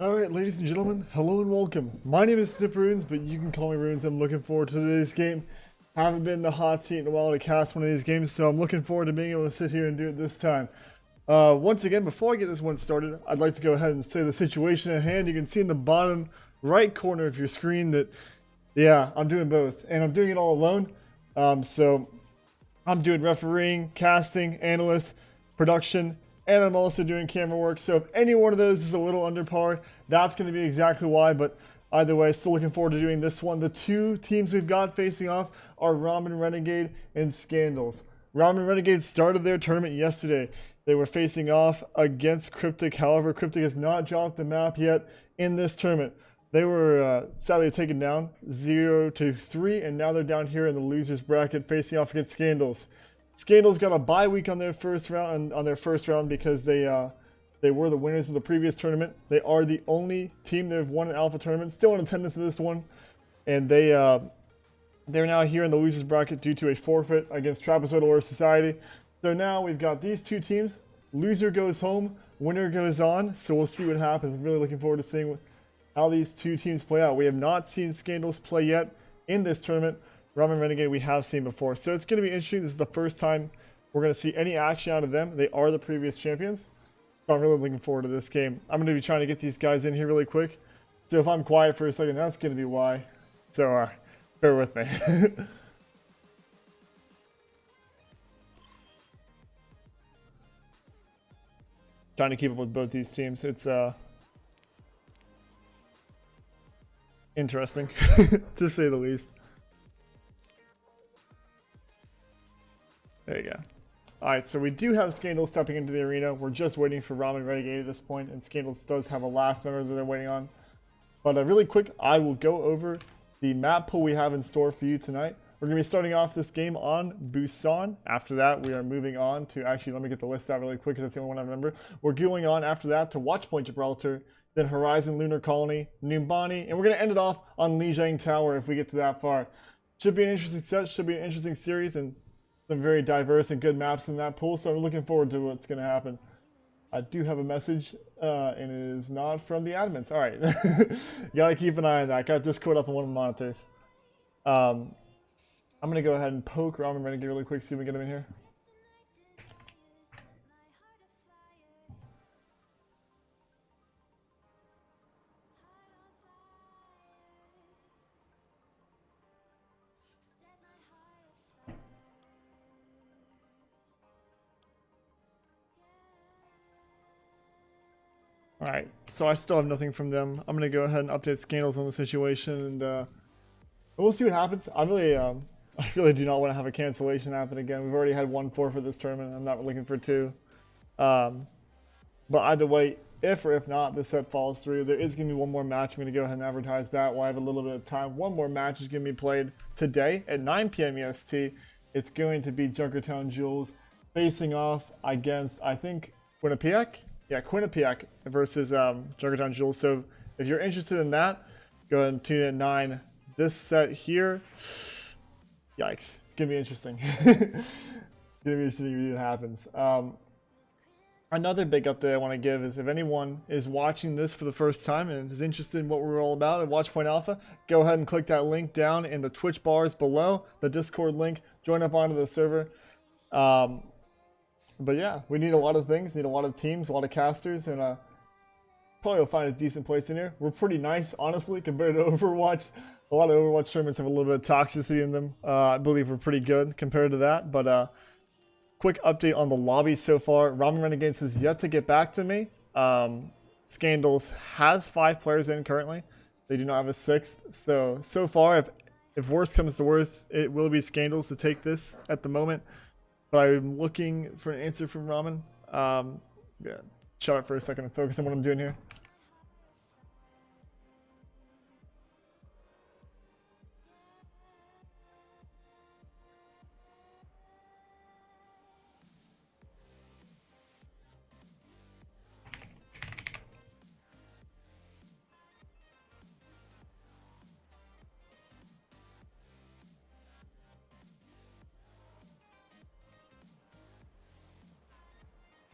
Alright, ladies and gentlemen, hello and welcome. My name is Sniprunes, but you can call me Runes. I'm looking forward to today's game. Haven't been in the hot seat in a while to cast one of these games, so I'm looking forward to being able to sit here and do it this time. Once again, before I get this one started, I'd like to go ahead and say the situation at hand. You can see in the bottom right corner of your screen that, yeah, I'm doing both. And I'm doing it all alone. So I'm doing refereeing, casting, analyst, production, and I'm also doing camera work. So if any one of those is a little under par, that's going to be exactly why. But either way, still looking forward to doing this one. The two teams we've got facing off are Ramen, Renegade, and Scandals. Ramen Renegade started their tournament yesterday. They were facing off against Cryptic. However, Cryptic has not dropped the map yet in this tournament. They were sadly taken down 0-3, and now they're down here in the losers bracket facing off against Scandals. Scandals got a bye week on their first round because they were the winners of the previous tournament. They are the only team that have won an alpha tournament, still in attendance in this one, and they're now here in the losers bracket due to a forfeit against Trapezoidal Order Society. So now we've got these two teams. Loser goes home, winner goes on. So we'll see what happens. I'm really looking forward to seeing how these two teams play out. We have not seen Scandals play yet in this tournament. Ramen Renegade we have seen before. So it's going to be interesting. This is the first time we're going to see any action out of them. They are the previous champions. So I'm really looking forward to this game. I'm going to be trying to get these guys in here really quick. So if I'm quiet for a second, that's going to be why. So bear with me. Trying to keep up with both these teams. It's interesting, to say the least. There you go. Alright, so we do have Scandals stepping into the arena. We're just waiting for Ramen Renegade at this point, and Scandals does have a last member that they're waiting on. But really quick, I will go over the map pool we have in store for you tonight. We're going to be starting off this game on Busan. After that, we are moving on to, actually, let me get the list out really quick because that's the only one I remember. We're going on after that to Watchpoint Gibraltar, then Horizon Lunar Colony, Numbani, and we're going to end it off on Lijiang Tower if we get to that far. Should be an interesting set, should be an interesting series, and some very diverse and good maps in that pool, so I'm looking forward to what's going to happen. I do have a message, and it is not from the admins. Alright, gotta keep an eye on that. Got Discord up on one of the monitors. I'm going to go ahead and poke Ramen Renegade really quick, see if we can get him in here. Alright, so I still have nothing from them. I'm going to go ahead and update Scandals on the situation, and we'll see what happens. I really do not want to have a cancellation happen again. We've already had 1 forfeit this tournament. I'm not looking for 2. But either way, if or if not, this set falls through. There is going to be one more match. I'm going to go ahead and advertise that while I have a little bit of time. One more match is going to be played today at 9 p.m. EST. It's going to be Junkertown Jules facing off against, I think, Quinnipiac? Yeah, Quinnipiac versus Junkertown Jules. So if you're interested in that, go ahead and tune in at 9. This set here, yikes, gonna be interesting. Gonna be interesting to see what happens. Another big update I want to give is if anyone is watching this for the first time and is interested in what we're all about at Watchpoint Alpha, go ahead and click that link down in the Twitch bars below, the Discord link, join up onto the server. But yeah, we need a lot of things, need a lot of teams, a lot of casters, and probably will find a decent place in here. We're pretty nice, honestly, compared to Overwatch. A lot of Overwatch tournaments have a little bit of toxicity in them. I believe we're pretty good compared to that. But quick update on the lobby so far. Ramen Renegades has yet to get back to me. Scandals has 5 players in currently. They do not have a 6th. So far, if worst comes to worst, it will be Scandals to take this at the moment. But I'm looking for an answer from Ramen. Yeah, shut up for a second and focus on what I'm doing here.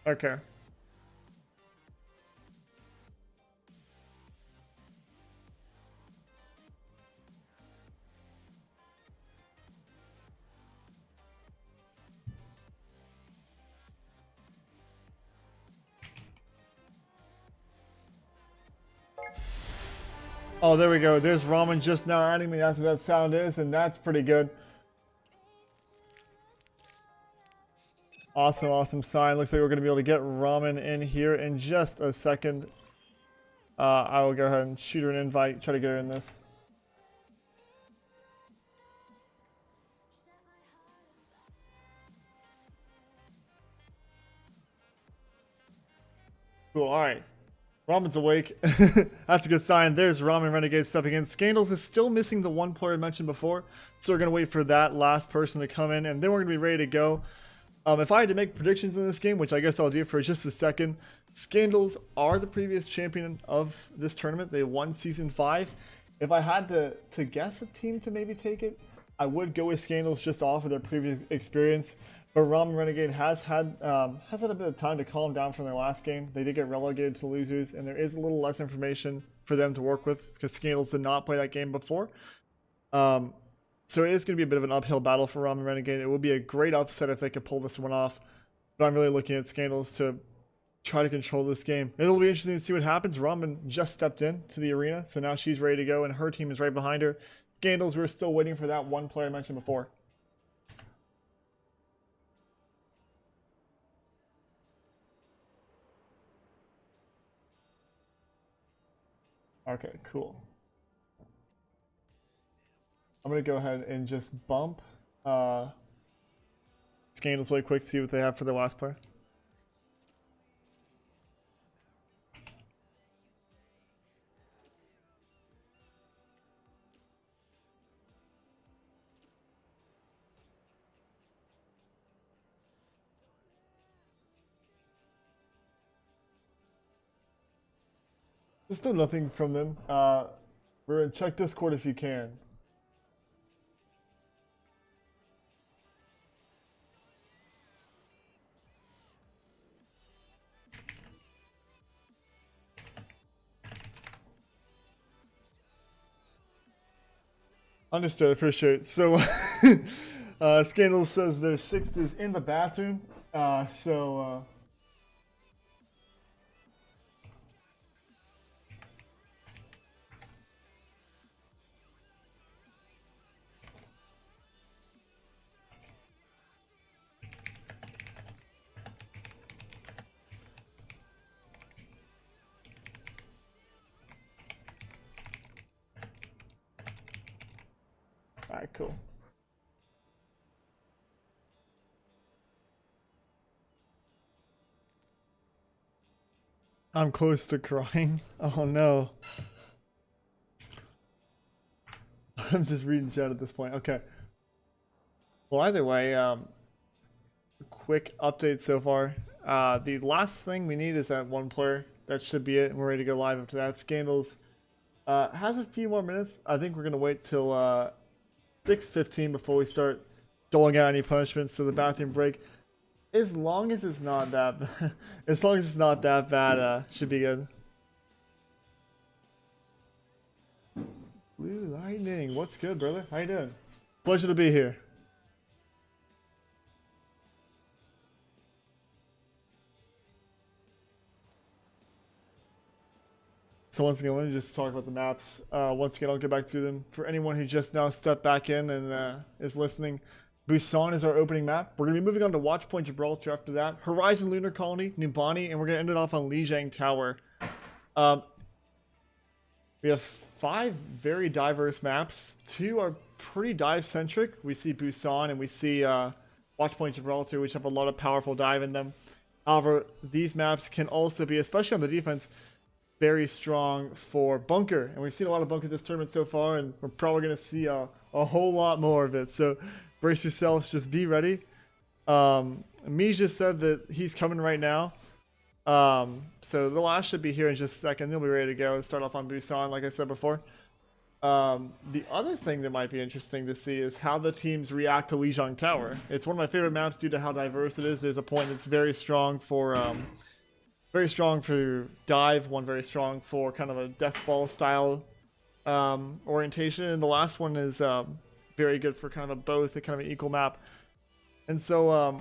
Okay. Oh, there we go. There's Ramen just now adding me. That's what that sound is, and that's pretty good. Awesome, awesome sign. Looks like we're going to be able to get Ramen in here in just a second. I will go ahead and shoot her an invite, try to get her in this. Cool, alright. Ramen's awake. That's a good sign. There's Ramen Renegade stepping in. Scandals is still missing the one player I mentioned before, so we're going to wait for that last person to come in, and then we're going to be ready to go. If I had to make predictions in this game, which I guess I'll do for just a second, Scandals are the previous champion of this tournament. They won Season 5. If I had to guess a team to maybe take it, I would go with Scandals just off of their previous experience. But Ramen Renegade has had a bit of time to calm down from their last game. They did get relegated to losers, and there is a little less information for them to work with because Scandals did not play that game before. So it is going to be a bit of an uphill battle for Ramen Renegade. It would be a great upset if they could pull this one off. But I'm really looking at Scandals to try to control this game. It'll be interesting to see what happens. Ramen just stepped in to the arena, so now she's ready to go, and her team is right behind her. Scandals, we're still waiting for that one player I mentioned before. Okay, cool. I'm going to go ahead and just bump Scandals really quick, see what they have for the last player. There's still nothing from them. We're going to check Discord if you can. Understood, appreciate it. So, Scandal says their sixth is in the bathroom. Alright, cool. I'm close to crying. Oh no. I'm just reading chat at this point. Okay. Well, either way, quick update so far. The last thing we need is that one player. That should be it. We're ready to go live after that. Scandals has a few more minutes. I think we're going to wait till 6:15 before we start doling out any punishments to the bathroom break. As long as it's not that bad, as long as it's not that bad, should be good. Blue Lightning, what's good, brother? How you doing? Pleasure to be here. So once again, let me just talk about the maps. Once again, I'll get back to them. For anyone who just now stepped back in and is listening, Busan is our opening map. We're going to be moving on to Watchpoint Gibraltar after that. Horizon Lunar Colony, Numbani, and we're going to end it off on Lijiang Tower. We have 5 very diverse maps. 2 are pretty dive-centric. We see Busan and we see Watchpoint Gibraltar, which have a lot of powerful dive in them. However, these maps can also be, especially on the defense, very strong for bunker. And we've seen a lot of bunker this tournament so far, and we're probably going to see a whole lot more of it. So brace yourselves, just be ready. Mij just said that he's coming right now. So the last should be here in just a second. They'll be ready to go and start off on Busan, like I said before. The other thing that might be interesting to see is how the teams react to Lijiang Tower. It's one of my favorite maps due to how diverse it is. There's a point that's very strong for dive, one very strong for kind of a death ball style orientation, and the last one is very good for kind of both, a kind of an equal map. And so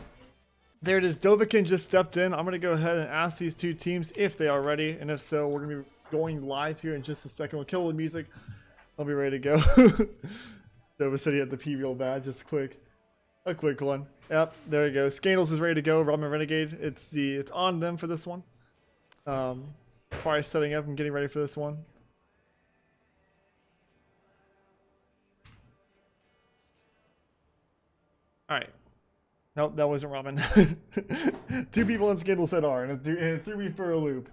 there it is. Dovahkiin just stepped in. I'm going to go ahead and ask these two teams if they are ready, and if so, we're going to be going live here in just a second. We'll kill the music. I'll be ready to go. Dova said he had the P-Real badge. Just a quick one. Yep, there you go. Scandals is ready to go. Ramen Renegade. It's on them for this one. Probably setting up and getting ready for this one. All right. Nope, that wasn't Ramen. 2 people in Scandal said R, and it threw me for a loop.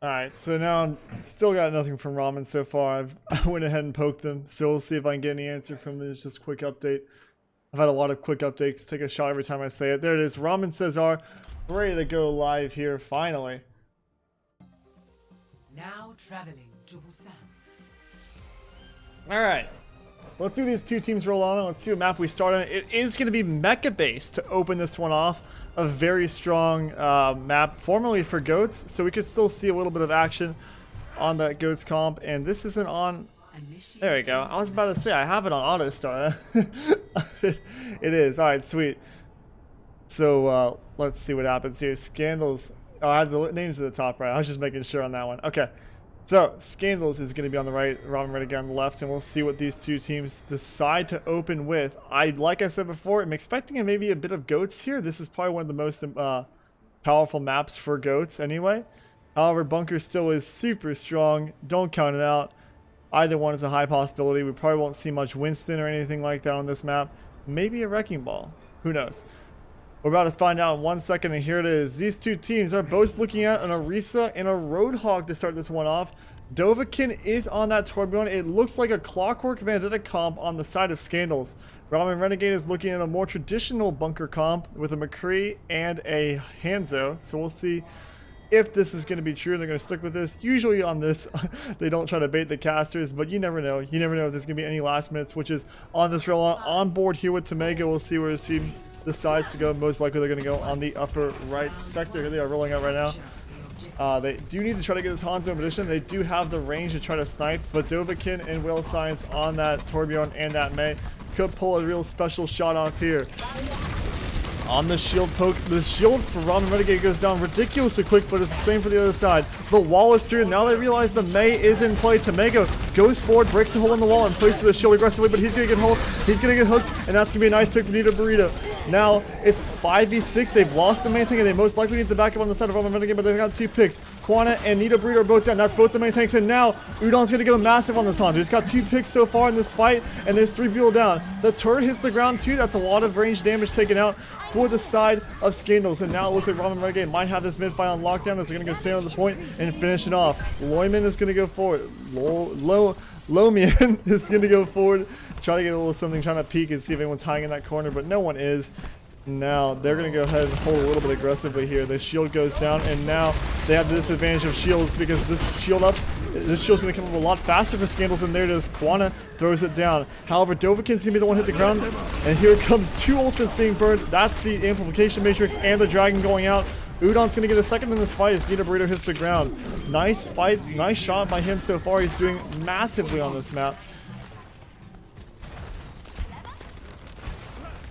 Alright, so now still got nothing from Ramen so far. I went ahead and poked them, so we'll see if I can get any answer from this. Just quick update. I've had a lot of quick updates. Take a shot every time I say it. There it is. Ramen says R. Ready to go live here, finally. Now traveling to Busan. Alright. Let's see these 2 teams roll on. Let's see what map we start on. It is going to be Mecha based to open this one off. A very strong map, formerly for goats, so we could still see a little bit of action on that goats comp. And this isn't on. There we go. I was about to say I have it on auto start. It is. All right, sweet. So let's see what happens here. Scandals. Oh, I had the names at the top right. I was just making sure on that one. Okay. So, Scandals is going to be on the right, Ramen Renegade on the left, and we'll see what these 2 teams decide to open with. Like I said before, I'm expecting maybe a bit of goats here. This is probably one of the most powerful maps for goats anyway. However, Bunker still is super strong. Don't count it out. Either one is a high possibility. We probably won't see much Winston or anything like that on this map. Maybe a Wrecking Ball. Who knows? We're about to find out in 1 second, and here it is. These 2 teams are both looking at an Orisa and a Roadhog to start this one off. Dovahkiin is on that Torbjorn. It looks like a Clockwork Vendetta comp on the side of Scandals. Ramen Renegade is looking at a more traditional Bunker comp with a McCree and a Hanzo. So we'll see if this is going to be true. They're going to stick with this. Usually on this, they don't try to bait the casters, but you never know. You never know if there's going to be any last minute switches on this roll on board here with Tamega. We'll see where his team decides to go. Most likely they're going to go on the upper right sector. Here they are rolling out right now. They do need to try to get this Hanzo in position. They do have the range to try to snipe, but Dovahkiin and Whale Science on that Torbjorn and that Mei could pull a real special shot off here. On the shield poke, the shield for Ramen Renegade goes down ridiculously quick, but it's the same for the other side. The wall is through, now they realize the Mei is in play. Tamego goes forward, breaks a hole in the wall, and places the shield aggressively, but he's gonna get hold, he's gonna get hooked, and that's gonna be a nice pick for Nita Burrito. Now it's 5v6, they've lost the main tank, and they most likely need to back up on the side of Ramen Renegade, but they've got 2 picks. Quana and Nita Burrito are both down, that's both the main tanks, and now Udon's gonna go massive on this Hanzo. He's got 2 picks so far in this fight, and there's 3 people down. The turret hits the ground too, that's a lot of range damage taken out for the side of Scandals, and now it looks like Ramen Renegade might have this mid fight on lockdown as they're going to go stand on the point and finish it off. Loyman is going to go forward. Lomian is going to go forward, try to get a little something, trying to peek and see if anyone's hiding in that corner, but no one is. Now they're going to go ahead and hold a little bit aggressively here. The shield goes down, and now they have the disadvantage of shields because this shield's going to come up a lot faster for Scandals, and there it is. Quana throws it down. However, Dovahkiin's going to be the one hit the ground, and here comes 2 ultimates being burned. That's the amplification matrix and the dragon going out. Udon's going to get a second in this fight as Nita Burrito hits the ground. Nice fights, nice shot by him so far. He's doing massively on this map.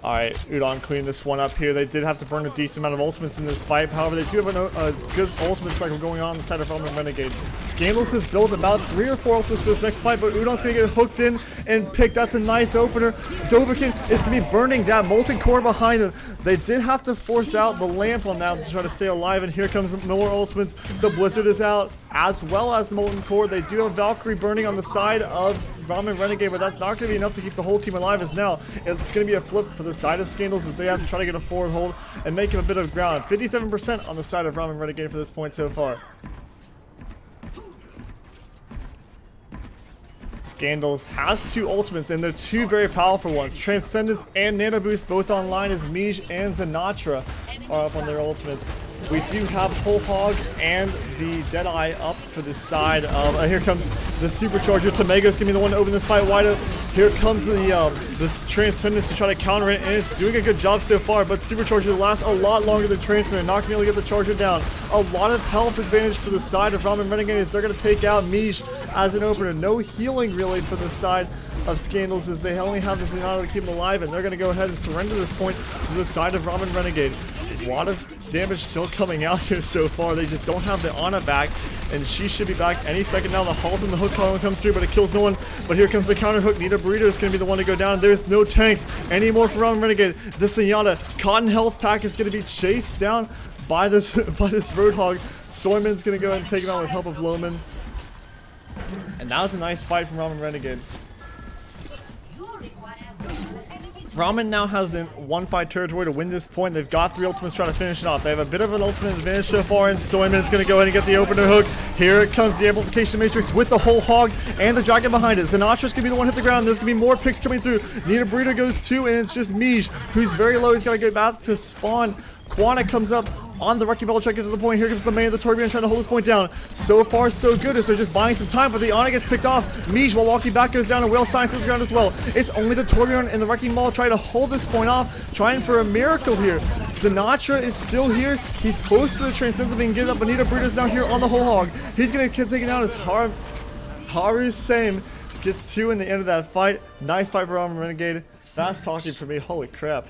Alright, Udon cleaned this one up here. They did have to burn a decent amount of ultimates in this fight. However, they do have a good ultimate cycle going on the side of Ramen Renegade. Scandals has built about 3 or 4 ultimates for this next fight, but Udon's going to get hooked in and picked. That's a nice opener. Dovahkiin is going to be burning that molten core behind him. They did have to force out the lamp on that to try to stay alive, and here comes more ultimates. The blizzard is out, as well as the molten core. They do have Valkyrie burning on the side of Ramen Renegade, but that's not going to be enough to keep the whole team alive, as now it's going to be a flip for the side of Scandals as they have to try to get a forward hold and make him a bit of ground. 57% on the side of Ramen Renegade for this point so far. Scandals has 2 ultimates, and they're 2 very powerful ones. Transcendence and Nano Boost both online as Mij and Zanatra are up on their ultimates. We do have Whole Hog and the Deadeye up for the side of, here comes the Supercharger. Tamago's gonna be the one to open this fight wide up. Here comes the this Transcendence to try to counter it, and it's doing a good job so far, but Supercharger lasts a lot longer than Transcendence, not gonna be able to get the Charger down. A lot of health advantage for the side of Ramen Renegade as they're gonna take out Mish as an opener. No healing really for the side of Scandals as they only have the Zenyatta to keep them alive, and they're gonna go ahead and surrender this point to the side of Ramen Renegade. A lot of damage still coming out here so far. They just don't have the Ana back, and she should be back any second now. The Halls and the hook column comes through, but it kills no one. But here comes the counter hook. Nita Burrito is going to be the one to go down. There's no tanks anymore for Ramen Renegade. The Zenyatta Cotton Health Pack is going to be chased down by this Roadhog. Soyman's going to go ahead and take him out with help of Loman. And that was a nice fight from Ramen Renegade. Ramen now has in 1-5 territory to win this point. They've got 3 ultimates trying to finish it off. They have a bit of an ultimate advantage so far, and Soyman's going to go ahead and get the opener hook. Here it comes, the Amplification Matrix with the Whole Hog and the Dragon behind it. Zanatra's going to be the one hit the ground. There's going to be more picks coming through. Nita Burrito goes 2, and it's just Mish, who's very low. He's got to get back to spawn. Quana comes up on the Wrecking Ball, trying to get to the point. Here comes the main of the Tourbillon trying to hold this point down. So far, so good as they're just buying some time, but the Ana gets picked off. Mish, while walking back, goes down, and Whale Science hits the ground as well. It's only the Tourbillon and the Wrecking Ball trying to hold this point off, trying for a miracle here. Zenatra is still here. He's close to the Transcendence being given up. Bonita Burrito's down here on the Whole Hog. He's going to get taken down as Haru Same gets 2 in the end of that fight. Nice fight for Ramen Renegade. Fast talking for me. Holy crap.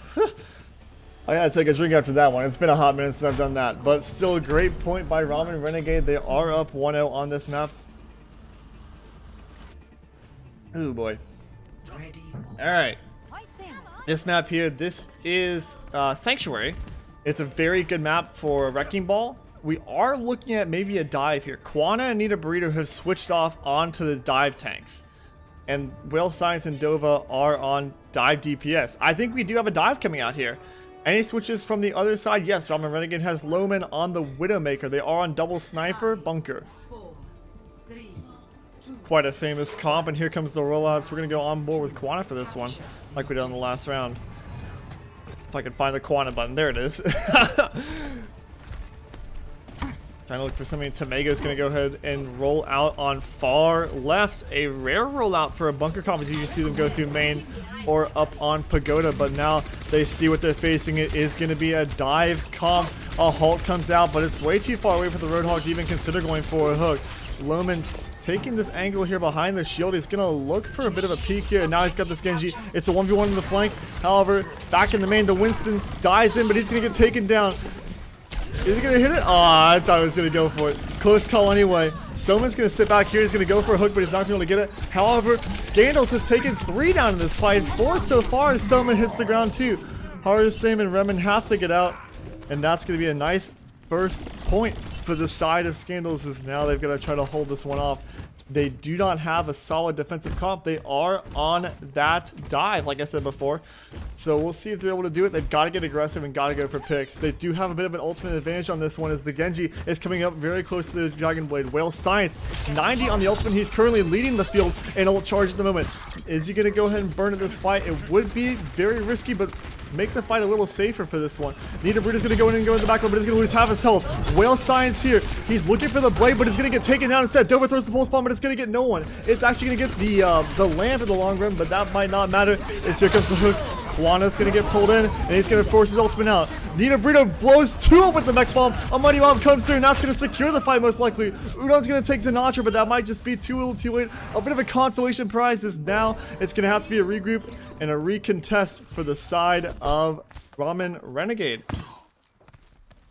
I gotta take a drink after that one. It's been a hot minute since I've done that. But still a great point by Ramen Renegade. They are up 1-0 on this map. Ooh boy. Alright. This map here, this is Sanctuary. It's a very good map for Wrecking Ball. We are looking at maybe a dive here. Quana and Nita Burrito have switched off onto the dive tanks. And Whale Science and Dova are on dive DPS. I think we do have a dive coming out here. Any switches from the other side? Yes, Ramen Renegade has Loman on the Widowmaker. They are on double sniper bunker. Quite a famous comp, and here comes the rollouts. We're going to go on board with Quana for this one, like we did on the last round. If I can find the Quana button. There it is. Trying to look for something. Tamago's going to go ahead and roll out on far left. A rare rollout for a bunker comp, as you can see them go through main or up on Pagoda, but now they see what they're facing. It is going to be a dive comp. A halt comes out, but it's way too far away for the Roadhog to even consider going for a hook. Loman taking this angle here behind the shield. He's going to look for a bit of a peek here. Now he's got this Genji. It's a 1v1 in the flank. However, back in the main, the Winston dives in, but he's going to get taken down. Is he gonna hit it? Oh, I thought he was gonna go for it. Close call anyway. Soman's gonna sit back here. He's gonna go for a hook, but he's not gonna be able to get it. However, Scandals has taken 3 down in this fight. 4 so far as Soman hits the ground too. Haru, Sam, and Ramen have to get out, and that's gonna be a nice first point for the side of Scandals. As now they've got to try to hold this one off. They do not have a solid defensive comp. They are on that dive, like I said before. So we'll see if they're able to do it. They've got to get aggressive and got to go for picks. They do have a bit of an ultimate advantage on this one as the Genji is coming up very close to the Dragon Blade. Whale Science, 90 on the ultimate. He's currently leading the field in ult charge at the moment. Is he going to go ahead and burn at this fight? It would be very risky, but make the fight a little safer for this one. Nita Burrito's going to go in and go in the back row, but he's going to lose half his health. Whale Science here. He's looking for the blade, but he's going to get taken down instead. Dova throws the pulse bomb, but it's going to get no one. It's actually going to get the lamp in the long run, but that might not matter. As here comes the hook. Quana's going to get pulled in, and he's going to force his ultimate out. Nita Burrito blows 2 up with the mech bomb. A Mighty Bomb comes through, and that's going to secure the fight most likely. Udon's going to take Zenatra, but that might just be too little too late. A bit of a consolation prize is now. It's going to have to be a regroup and a recontest for the side of Ramen Renegade.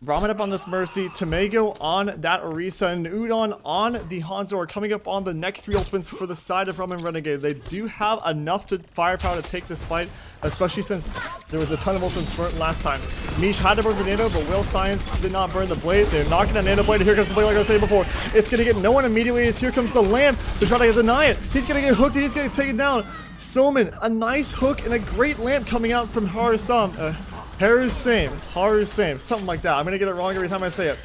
Ramen up on this Mercy, Tamago on that Orisa, and Udon on the Hanzo are coming up on the next 3 ultimates for the side of Ramen Renegade. They do have enough to firepower to take this fight, especially since there was a ton of ultimates burnt last time. Mish had to burn the Nano, but Whale Science did not burn the blade. They're knocking that Nano blade, and here comes the blade like I was saying before. It's going to get no one immediately as here comes the lamp to try to deny it. He's going to get hooked and he's going to take it down. Soman, a nice hook and a great lamp coming out from Haru-san. Haru same, something like that. I'm gonna get it wrong every time I say it.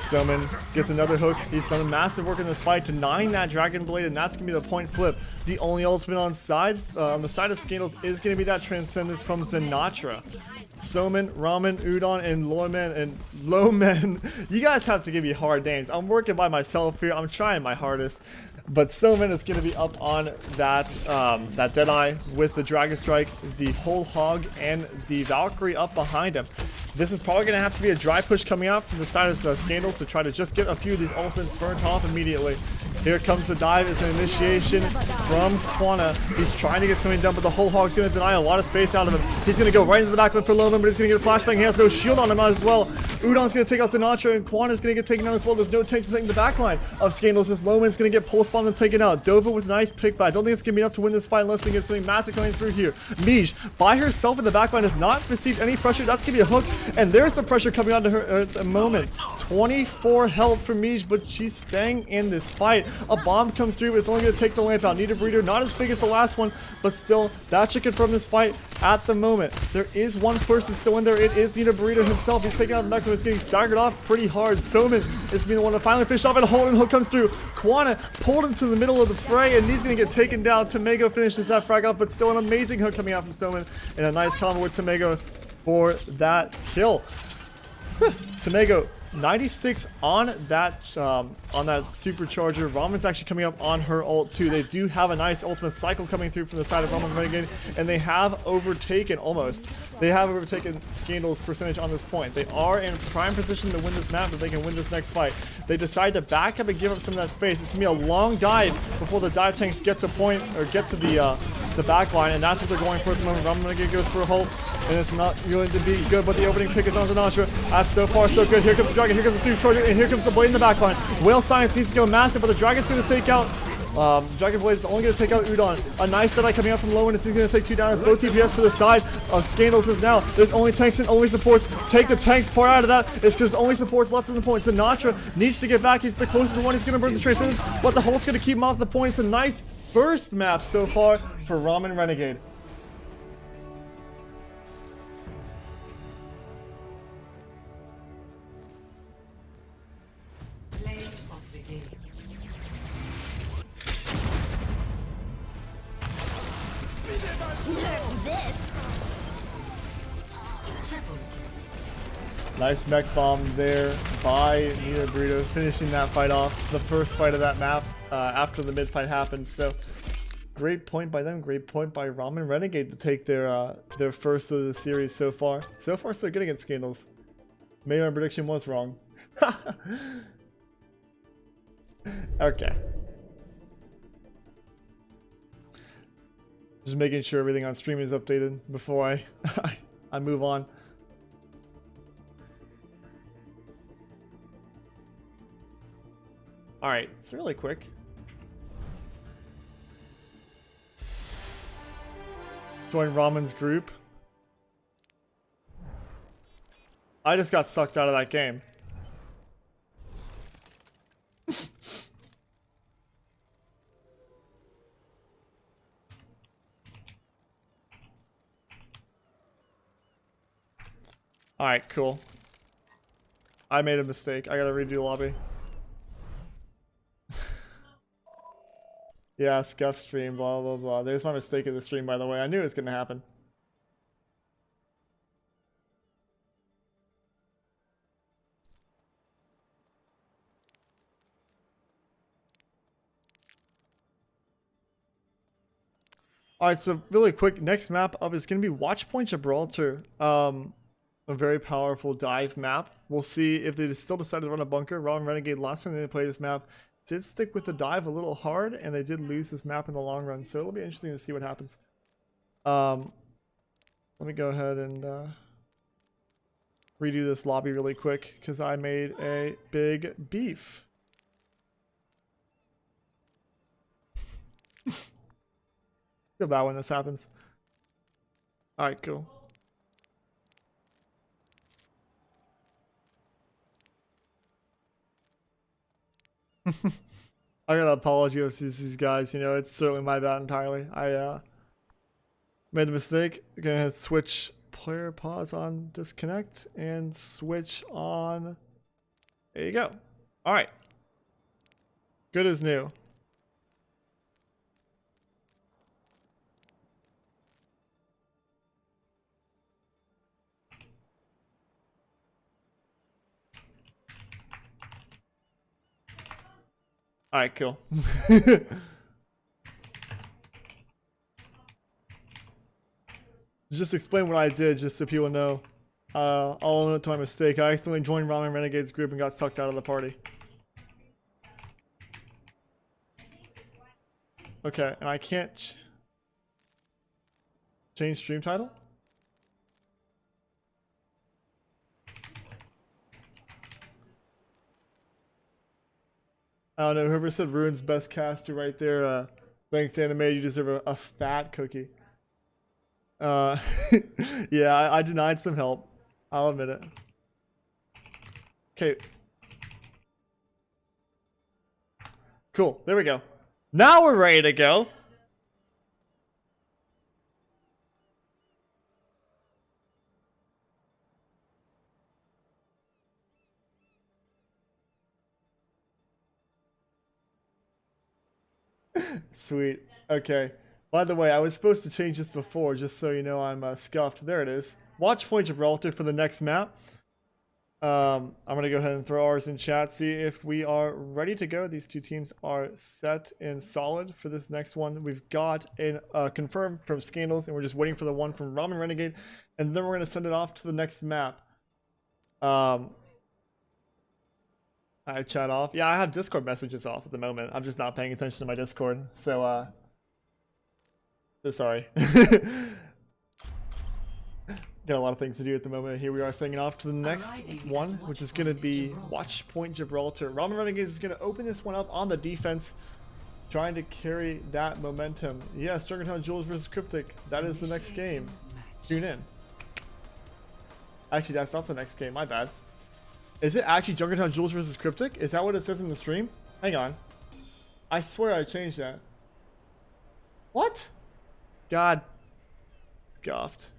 Soman gets another hook. He's done massive work in this fight, denying that Dragon Blade, and that's gonna be the point flip. The only ultimate on the side of Scandals is gonna be that Transcendence from Zenatra. Somen, Ramen, Udon, and Lomen. You guys have to give me hard names. I'm working by myself here. I'm trying my hardest. But Somen is going to be up on that that Deadeye with the Dragon Strike, the Whole Hog, and the Valkyrie up behind him. This is probably going to have to be a dry push coming out from the side of Scandals to try to just get a few of these ultimates burnt off immediately. Here comes the dive. It's an initiation from Quana. He's trying to get something done, but the Whole Hog's going to deny a lot of space out of him. He's going to go right into the back for Loman, but he's going to get a flashbang. He has no shield on him as well. Udon's going to take out Sinatra, and Quana's going to get taken out as well. There's no tank protecting the backline of Scandals. This Loman's going to get pulse bombed and taken out. Dova with a nice pick, but I don't think it's going to be enough to win this fight unless they get something massive coming through here. Miege, by herself in the backline, has not received any pressure. That's going to be a hook, and there's the pressure coming onto her at the moment. 24 health for Miege, but she's staying in this fight. A bomb comes through, but it's only going to take the lamp out. Need a breeder, not as big as the last one, but still, that should confirm this fight at the moment. There is one person still in there. It is Nita Burrito himself. He's taking out the Mecca. He's getting staggered off pretty hard. Soman is being the one to finally finish off, and Holden Hook comes through. Quana pulled into the middle of the fray, and he's going to get taken down. Tamego finishes that frag off, but still an amazing hook coming out from Soman, and a nice combo with Tamego for that kill. Tamego 96 on that supercharger. Ramen's actually coming up on her ult too. They do have a nice ultimate cycle coming through from the side of Ramen Renegade, and they have overtaken almost. They have overtaken Scandal's percentage on this point. They are in prime position to win this map, but they can win this next fight. They decide to back up and give up some of that space. It's gonna be a long dive before the dive tanks get to point or get to the back line, and that's what they're going for at the moment. Ramen Renegade goes for a hold, and it's not going to be good, but the opening pick is on Sinatra. That's so far so good. Here comes the Dragon, here comes the Supercharger, and here comes the Blade in the backline. Whale Science needs to go massive, but the Dragon's going to take out Dragon Blade is only going to take out Udon. A nice Deadeye coming out from low, and it's going to take 2 down. It's both DPS for the side of Scandals is now. There's only tanks and only supports. Take the tanks part out of that. It's because only supports left in the point. Sinatra needs to get back. He's the closest one. He's going to burn the traces, but the Hulk's going to keep him off the point. It's a nice first map so far for Ramen Renegade. Nice mech bomb there by Nita Burrito, finishing that fight off. The first fight of that map after the mid fight happened. So great point by them. Great point by Ramen Renegade to take their first of the series so far. So far, so good against Scandals. Maybe my prediction was wrong. Okay. Just making sure everything on stream is updated before I move on. Alright, so really quick. Join Ramen's group. I just got sucked out of that game. Alright, cool. I made a mistake. I gotta redo lobby. Yeah, scuff stream, blah, blah, blah. There's my mistake in the stream, by the way. I knew it was going to happen. Alright, so really quick, next map up is going to be Watchpoint Gibraltar. A very powerful dive map. We'll see if they still decide to run a bunker. Ramen Renegade, last time they played this map, did stick with the dive a little hard, and they did lose this map in the long run, so it'll be interesting to see what happens. Let me go ahead and redo this lobby really quick, because I made a big beef. Feel bad when this happens. Alright, cool. I gotta apologize to these guys, you know, it's certainly my bad entirely. I made the mistake. Gonna switch player pause on disconnect and switch on. There you go. Alright. Good as new. Alright, cool. Just explain what I did, just so people know. I'll own it to my mistake. I accidentally joined Ramen Renegade's group and got sucked out of the party. Okay, and I can't change stream title? I don't know, whoever said Ruin's best caster right there, thanks to Anime, you deserve a fat cookie. Yeah, I denied some help. I'll admit it. Okay. Cool, there we go. Now we're ready to go. Sweet. Okay. By the way, I was supposed to change this before, just so you know I'm scuffed. There it is. Watch Point Gibraltar for the next map. I'm going to go ahead and throw ours in chat, see if we are ready to go. These two teams are set and solid for this next one. We've got an confirmed from Scandals, and we're just waiting for the one from Ramen Renegade, and then we're going to send it off to the next map. I chat off. Yeah, I have Discord messages off at the moment. I'm just not paying attention to my Discord, so sorry. Got a lot of things to do at the moment. Here we are sending off to the next one, which is going to be Watch Point Gibraltar. Ramen Renegades is going to open this one up on the defense, trying to carry that momentum. Yes, Junkertown Jewels versus Cryptic. That is the next game. Tune in. Actually, that's not the next game. My bad. Is it actually Junkertown Jewels versus Cryptic? Is that what it says in the stream? Hang on. I swear I changed that. What? God. Scoffed.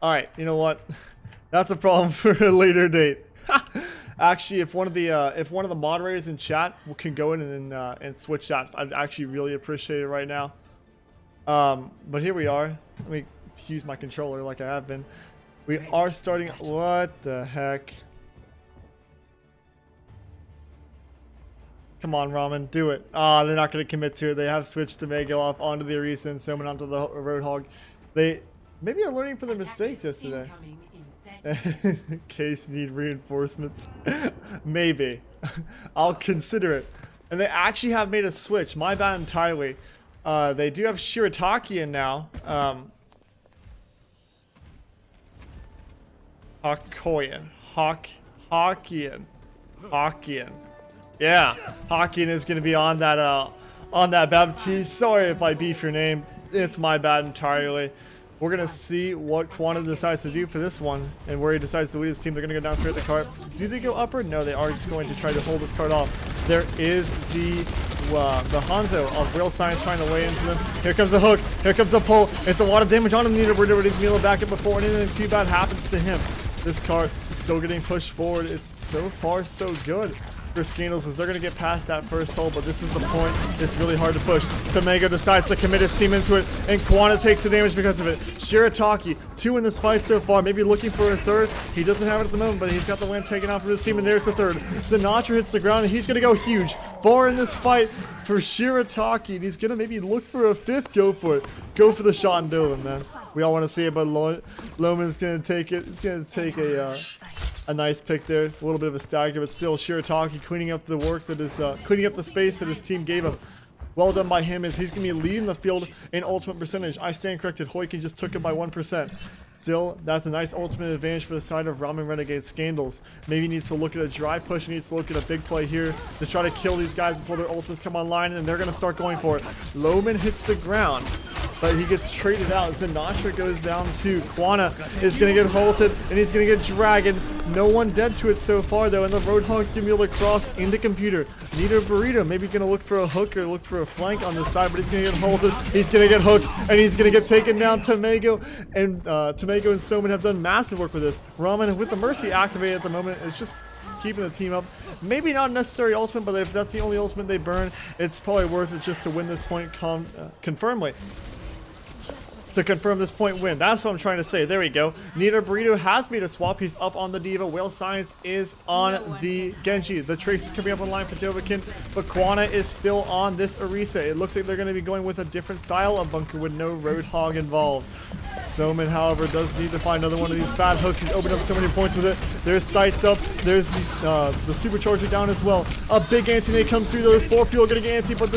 Alright, you know what? That's a problem for a later date. Actually, if one of the moderators in chat can go in and switch that, I'd actually really appreciate it right now. But here we are. Let me use my controller like I have been. We are starting. What the heck? Come on, Ramen, do it. Ah, they're not going to commit to it. They have switched Tamago off onto the Arisa and Soman onto the Roadhog. They maybe are learning from their mistakes yesterday. Case need reinforcements. Maybe. I'll consider it. And they actually have made a switch. My bad entirely. They do have Shirataki in now. Hokkien. Hokkien. Yeah, Hokkien is going to be on that Baptiste. Sorry if I beef your name. It's my bad entirely. We're going to see what Quanta decides to do for this one and where he decides to lead his team. They're going to go down straight at the cart. Do they go upper? No, they are just going to try to hold this cart off. There is the Hanzo of Real Science trying to lay into them. Here comes a hook. Here comes a pull. It's a lot of damage on him. Needed to Mila back up before anything too bad happens to him. This cart still getting pushed forward. It's so far so good for Scandals as they're going to get past that first hole, but this is the point. It's really hard to push. Tamago decides to commit his team into it, and Quanta takes the damage because of it. Shirataki, 2 in this fight so far, maybe looking for a third. He doesn't have it at the moment, but he's got the lamp taken off of his team, and there's the third. Sinatra hits the ground, and he's going to go huge. 4 in this fight for Shirataki, and he's going to maybe look for a 5th. Go for it. Go for the shot and Dylan, man. We all want to see it, but Loman's going to take it. It's going to take a nice pick there, a little bit of a stagger, but still Shirataki cleaning up the work that is cleaning up the space that his team gave him. Well done by him as he's going to be leading the field in ultimate percentage. I stand corrected. Hoikin just took it by 1%. Still, that's a nice ultimate advantage for the side of Ramen Renegade Scandals. Maybe he needs to look at a dry push. He needs to look at a big play here to try to kill these guys before their ultimates come online, and they're going to start going for it. Loman hits the ground, but he gets traded out. Sinatra goes down too. Quanta is going to get halted, and he's going to get dragged. No one dead to it so far, though, and the Roadhog's going to be able to cross into Computer. Need a burrito. Maybe going to look for a hook or look for a flank on this side, but he's going to get halted. He's going to get hooked, and he's going to get taken down. Tamago and Soman have done massive work with this. Ramen, with the Mercy activated at the moment, is just keeping the team up. Maybe not necessary ultimate, but if that's the only ultimate they burn, it's probably worth it just to win this point confirmedly. to confirm this point win. That's what I'm trying to say. There we go. Nita Burrito has made a swap. He's up on the Diva. Whale Science is on the Genji. The Trace is coming up online for Dovahkiin, but Quana is still on this Orisa. It looks like they're going to be going with a different style of bunker with no Roadhog involved. Soman, however, does need to find another one of these fat hooks. He's opened up so many points with it. There's sights up. There's the supercharger down as well. A big anti-nade comes through. There's 4 people going to get anti, but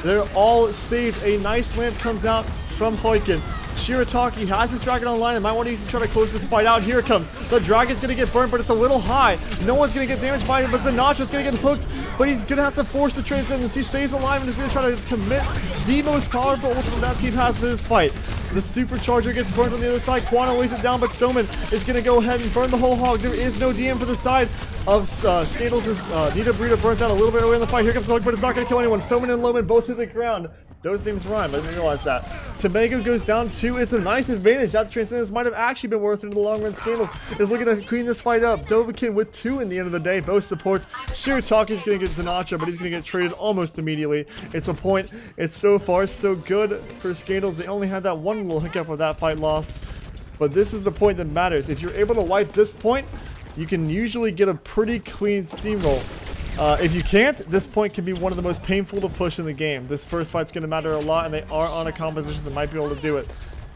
they're all saved. A nice lamp comes out from Hoiken. Shirataki has his dragon online and might want to use to try to close this fight out. Here it comes. The dragon's going to get burned, but it's a little high. No one's going to get damaged by it, but Zanatra's going to get hooked, but he's going to have to force the transcendence. He stays alive and is going to try to commit the most powerful ultimate that team has for this fight. The supercharger gets burned on the other side. Quana lays it down, but Soman is going to go ahead and burn the whole hog. There is no DM for the side of Scandals. Nita Burrito burnt out a little bit early in the fight. Here comes the hook, but it's not going to kill anyone. Soman and Loman both hit the ground. Those names rhyme, I didn't realize that. Tomago goes down 2. It's a nice advantage. That transcendence might have actually been worth it in the long run. Scandals is looking to clean this fight up. Dovahkiin with 2 in the end of the day. Both supports. Shirataki's going to get Sinatra, but he's going to get traded almost immediately. It's a point. It's so far so good for Scandals. They only had that one little hiccup of that fight loss. But this is the point that matters. If you're able to wipe this point, you can usually get a pretty clean steamroll. If you can't, this point can be one of the most painful to push in the game. This first fight's going to matter a lot, and they are on a composition that might be able to do it.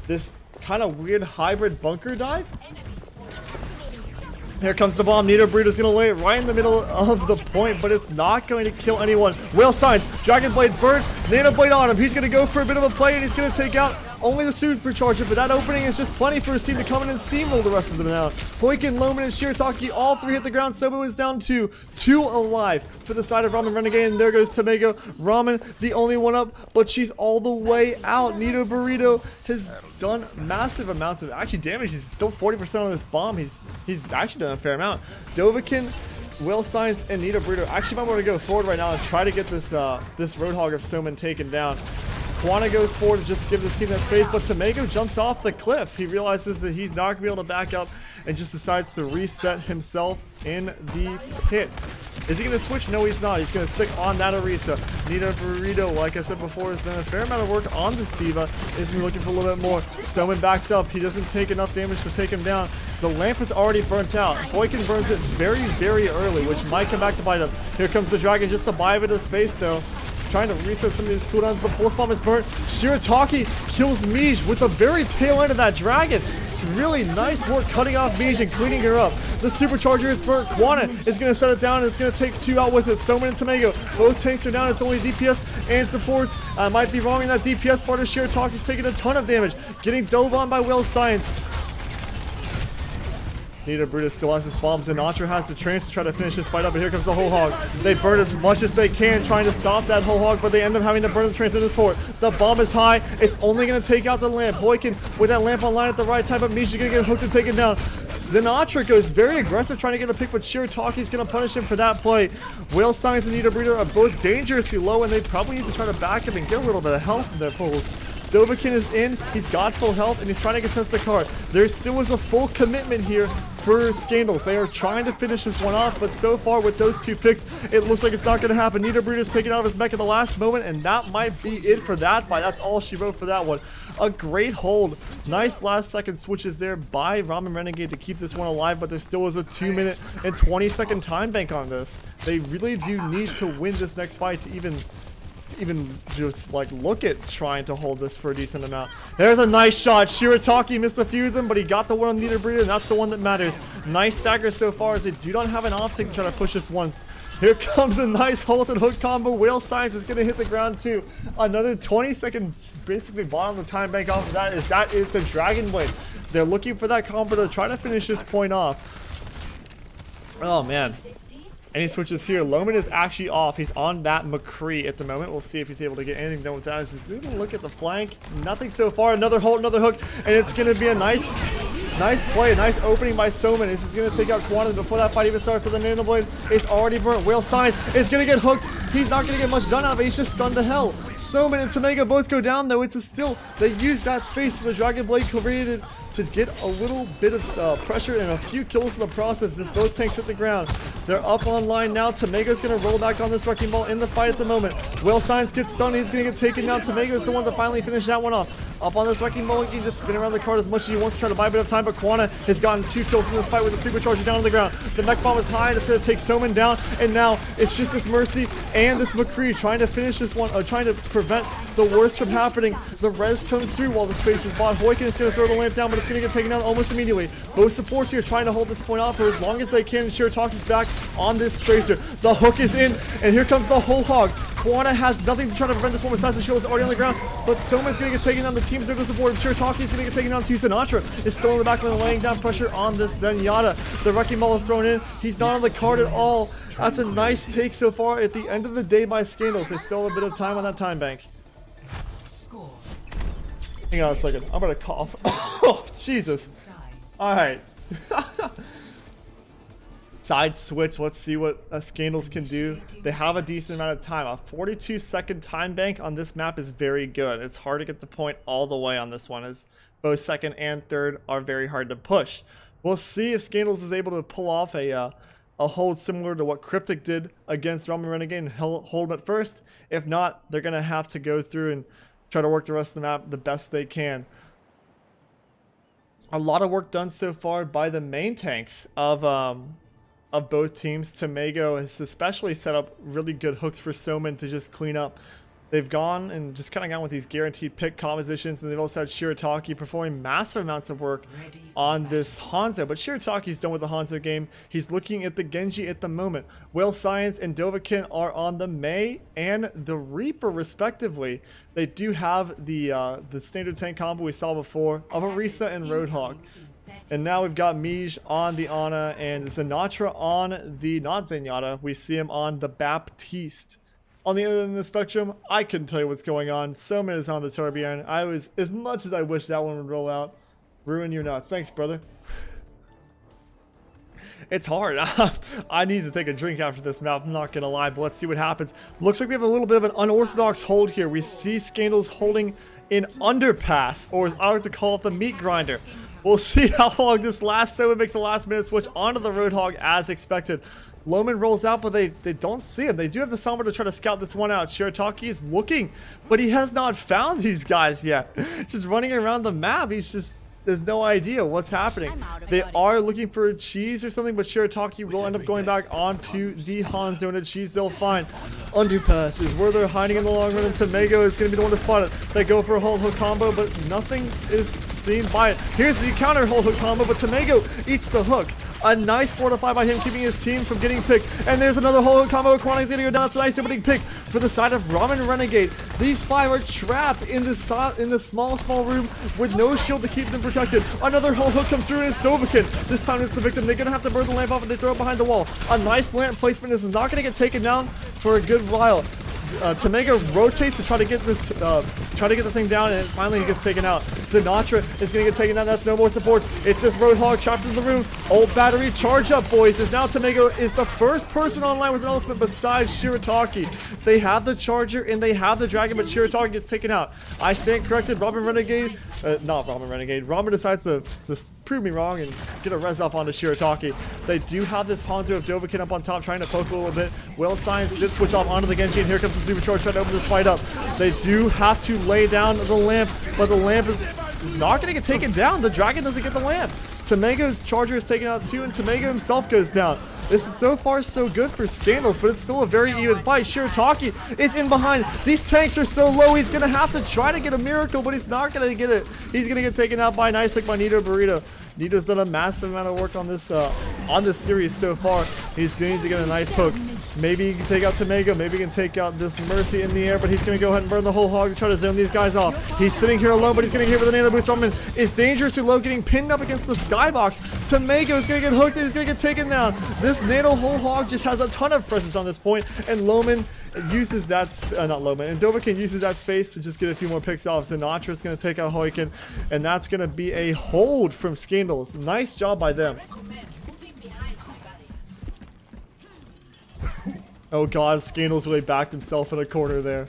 This kind of weird hybrid bunker dive. Here comes the bomb. Nita Burrito's going to lay it right in the middle of the point, but it's not going to kill anyone. Whale Signs, Dragon Blade burnt, Nano Blade on him. He's going to go for a bit of a play, and he's going to take out only the supercharger, but that opening is just plenty for his team to come in and steamroll the rest of them out. Hoiken, Loman, and Shirataki, all 3 hit the ground. Sobo is down 2. 2 alive for the side of Ramen Renegade, and there goes Tomago. Ramen, the only one up, but she's all the way out. Nita Burrito has done massive amounts of actually damage. He's still 40% on this bomb. He's actually done a fair amount. Dovahkiin, Will Science, and Nita Burrito actually might want to go forward right now and try to get this this Roadhog of Soman taken down. Quana goes forward to just give this team that space, but Tomago jumps off the cliff. He realizes that he's not going to be able to back up and just decides to reset himself in the pit. Is he going to switch? No, he's not. He's going to stick on that Orisa. Nita Burrito, like I said before, has done a fair amount of work on this Diva. Is looking for a little bit more. Soman backs up. He doesn't take enough damage to take him down. The lamp is already burnt out. Hoiken burns it very, very early, which might come back to bite him. Here comes the dragon just to buy a bit of space, though. Trying to reset some of these cooldowns. The pulse bomb is burnt. Shirataki kills Mij with the very tail end of that dragon. Really nice work cutting off Mij and cleaning her up. The supercharger is burnt. Quana is going to set it down, and it's going to take 2 out with it. Soman and Tomago. Both tanks are down. It's only DPS and supports. I might be wrong in that DPS part of Shirataki's taking a ton of damage. Getting dove on by Will Science. Nita Burrito still has his bombs, and Sinatra has the trance to try to finish this fight up, but here comes the whole hog. They burn as much as they can trying to stop that whole hog, but they end up having to burn the transcendence for it. The bomb is high. It's only going to take out the lamp. Hoiken with that lamp online at the right time, but Misha's going to get hooked and taken down. Sinatra goes very aggressive trying to get a pick, but Shirataki's going to punish him for that play. Whale Science and Nita Burrito are both dangerously low, and they probably need to try to back him and get a little bit of health in their pulls. Dovahkiin is in, he's got full health, and he's trying to contest the card. There still is a full commitment here for Scandals. They are trying to finish this one off, but so far with those 2 picks, it looks like it's not going to happen. Nita Burrito is taken out of his mech at the last moment, and that might be it for that fight. That's all she wrote for that one. A great hold. Nice last second switches there by Ramen Renegade to keep this one alive, but there still is a 2-minute and 20-second time bank on this. They really do need to win this next fight to even just like look at trying to hold this for a decent amount. There's a nice shot. Shirataki missed a few of them, but he got the one on Nita Burrito, and that's the one that matters. Nice stagger so far, as they do not have an optic to try to push this once. Here comes a nice hold and hook combo. Whale Science is going to hit the ground too. Another 20 seconds, basically bottom of the time bank off of that is the Dragon Blade. They're looking for that combo to try to finish this point off. Oh man. And he switches here. Loman is actually off. He's on that McCree at the moment. We'll see if he's able to get anything done with that. He's going to look at the flank. Nothing so far. Another hold, another hook. And it's going to be a nice play. A nice opening by Soman. This is going to take out Quanta before that fight even starts for the Nano Blade. It's already burnt. Whale Science is going to get hooked. He's not going to get much done out of it. He's just stunned to hell. Soman and Tomago both go down, though. It's a still. They use that space for the Dragon Blade created to get a little bit of pressure and a few kills in the process. This both tanks hit the ground. They're up online now. Tomago's going to roll back on this wrecking ball in the fight at the moment. Will Science gets stunned. He's going to get taken down. Tomago's the one to finally finish that one off. up on this Wrecking Ball. He can just spin around the card as much as he wants to try to buy a bit of time, but Quana has gotten 2 kills in this fight with the supercharger down on the ground. The mech bomb is high, and it's going to take Soman down, and now it's just this Mercy and this McCree trying to finish this one, trying to prevent the worst from happening. The res comes through while the space is bought. Hoiken is going to throw the lamp down, but it's going to get taken down almost immediately. Both supports here trying to hold this point off for as long as they can. Shirataki's back on this Tracer. The hook is in, and here comes the whole hog. Quana has nothing to try to prevent this one besides the shield is already on the ground, but Soma's going to get taken down. The team circles the board. Shirataki is going to get taken down too. Sinatra is still in the back line, laying down pressure on this Zenyatta. The Wrecking Ball is thrown in. He's not on the card at all. That's a nice take so far at the end of the day by Scandals. They still have a bit of time on that time bank. Score. Hang on a second. I'm going to cough. Oh, Jesus. Sides. All right. Side switch. Let's see what Scandals can do. They have a decent amount of time. A 42-second time bank on this map is very good. It's hard to get the point all the way on this one, as both second and third are very hard to push. We'll see if Scandals is able to pull off a hold similar to what Cryptic did against Ramen Renegade and hold them at first. If not, they're going to have to go through and try to work the rest of the map the best they can. A lot of work done so far by the main tanks of both teams. Tamego has especially set up really good hooks for Soman to just clean up. They've gone and just kind of gone with these guaranteed pick compositions, and they've also had Shirataki performing massive amounts of work on this Hanzo. But Shirataki's done with the Hanzo game. He's looking at the Genji at the moment. Whale Science and Dovahkiin are on the Mei and the Reaper respectively. They do have the standard tank combo we saw before of Orisa and Roadhog. And now we've got Mij on the Ana and Sinatra on the not Zenyatta. We see him on the Baptiste. On the other end of the spectrum, I couldn't tell you what's going on. Soman is on the Torbjorn. As much as I wish that one would roll out, ruin your nuts. Thanks, brother. It's hard. I need to take a drink after this map, I'm not gonna lie, but let's see what happens. Looks like we have a little bit of an unorthodox hold here. We see Scandals holding an underpass, or as I like to call it, the meat grinder. We'll see how long this lasts. Soman makes the last minute switch onto the Roadhog as expected. Loman rolls out, but they don't see him. They do have the Sombra to try to scout this one out. Shirataki is looking, but he has not found these guys yet. Just running around the map. There's no idea what's happening. They are looking for a cheese or something, but Shirataki will end up going back onto the Hanzo, and a cheese they'll find. Underpass is where they're hiding in the long run, and Tamego is going to be the one to spot it. They go for a hold hook combo, but nothing is seen by it. Here's the counter hold hook combo, but Tamego eats the hook. A nice fortify by him, keeping his team from getting picked. And there's another whole combo. Quantity's going to go down. It's a nice opening pick for the side of Ramen Renegade. These 5 are trapped in the small room with no shield to keep them protected. Another whole hook comes through, and it's Dovahkiin. This time it's the victim. They're going to have to burn the lamp off, and they throw it behind the wall. A nice lamp placement. This is not going to get taken down for a good while. Tamega rotates to try to get this, the thing down, and finally he gets taken out. Sinatra is going to get taken down. That's no more supports. It's just Roadhog trapped in the room. Old battery charge up, boys. As now Tamego is the first person online with an ultimate besides Shirataki. They have the charger and they have the dragon, but Shirataki gets taken out. I stand corrected. Ramen Renegade, not Ramen Renegade. Ramen decides to prove me wrong and get a res off onto Shirataki. They do have this Hanzo of Dovahkiin up on top trying to poke a little bit. Whale Science did switch off onto the Genji, and here comes the supercharge trying to open this fight up. They do have to lay down the lamp, but the lamp is not going to get taken down. The dragon doesn't get the lamp. Tamego's charger is taken out too, and Tamego himself goes down. This is so far so good for Scandals, but it's still a very even fight. Shirataki is in behind. These tanks are so low, he's going to have to try to get a miracle, but he's not going to get it. He's going to get taken out by nice hook by Nito Burrito. Nito's done a massive amount of work on this series so far. He's going to get a nice hook. Maybe he can take out Tamego. Maybe he can take out this Mercy in the air, but he's going to go ahead and burn the whole hog to try to zone these guys off. He's sitting here alone, but he's going to get hit with a nano boost. Ramen is dangerously low, getting pinned up against the skybox. Tamego is going to get hooked, and he's going to get taken down. This nano whole hog just has a ton of presence on this point, and Loman uses that, not Loman, and Dovahkiin uses that space to just get a few more picks off. Sinatra is going to take out Hoiken, and that's going to be a hold from Scandals. Nice job by them. Oh god, Scandals really backed himself in a corner there.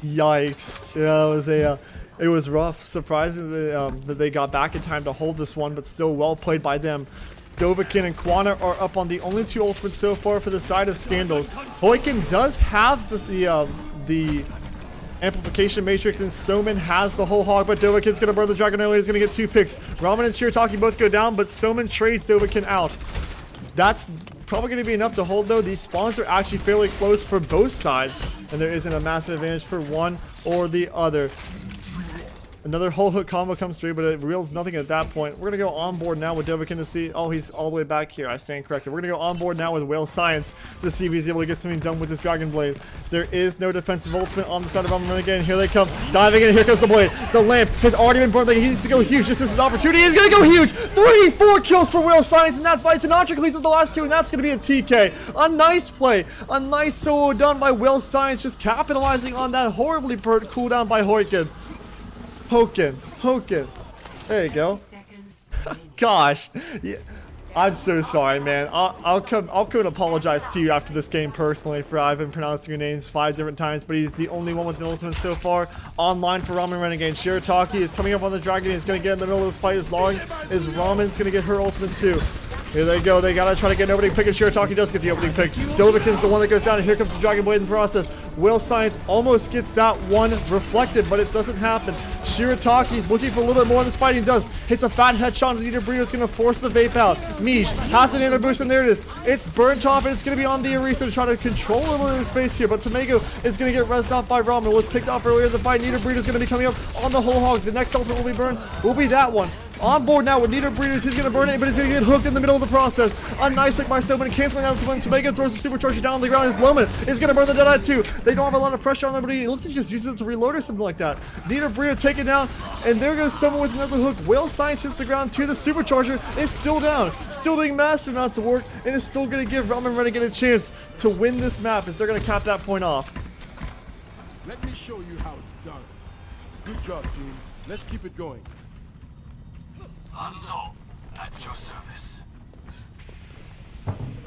Yikes. Yeah, it was rough. Surprising that they got back in time to hold this one, but still well played by them. Dovahkiin and Quana are up on the only 2 ultimates so far for the side of Scandals. Hoiken does have the Amplification Matrix, and Soman has the whole hog, but Dovahkiin's gonna burn the dragon early. He's gonna get 2 picks. Ramen and Shirataki both go down, but Soman trades Dovahkiin out. That's probably gonna be enough to hold though. These spawns are actually fairly close for both sides, and there isn't a massive advantage for one or the other. Another whole hook combo comes through, but it reveals nothing at that point. We're going to go on board now with Dovahkiin to see... Oh, he's all the way back here. I stand corrected. We're going to go on board now with Whale Science to see if he's able to get something done with his Dragon Blade. There is no defensive ultimate on the side of Ramen Renegade, and here they come. Diving in. Here comes the blade. The lamp has already been burned. He needs to go huge. This is his opportunity. He's going to go huge. 4 kills for Whale Science in that fight. Sinatra cleans up the last 2, and that's going to be a TK. A nice play. A nice solo done by Whale Science, just capitalizing on that horribly burnt cooldown by Hoikin. Hoken. There you go. Gosh, yeah. I'm so sorry, man. I'll come and apologize to you after this game personally for I've been pronouncing your names 5 different times, but he's the only one with an ultimate so far. Online for Ramen Renegade. Shirataki is coming up on the dragon. He's gonna get in the middle of this fight as long as Ramen's gonna get her ultimate too. Here they go. They gotta try to get an opening pick, and Shirataki does get the opening pick. Dovahkiin's the one that goes down, and here comes the Dragon Blade in the process. Whale Science almost gets that one reflected, but it doesn't happen. Shirataki's looking for a little bit more in this fight. He does. Hits a fat headshot, and Nita Burrito's gonna force the vape out. Miij has an inner boost, and there it is. It's burnt off, and it's gonna be on the Arisa to try to control a little bit of the space here, but Tomago is gonna get rezzed off by Ramen. It was picked off earlier in the fight. Nita Burrito's gonna be coming up on the whole hog. The next ultimate will be burned. Will be that one. On board now with Nita Burritos. He's going to burn it, but he's going to get hooked in the middle of the process. A nice hook by Soman, canceling out when Tomago throws the supercharger down on the ground. His Loman is going to burn the Deadeye too. They don't have a lot of pressure on them, but he looks to just use it to reload or something like that. Nita Burrito taken down, and there goes someone with another hook. Whale Science hits the ground too. The supercharger is still down, still doing massive amounts of work, and is still going to give Ramen Renegade a chance to win this map as they're going to cap that point off. Let me show you how it's done. Good job, team. Let's keep it going. Hanzo, at your service.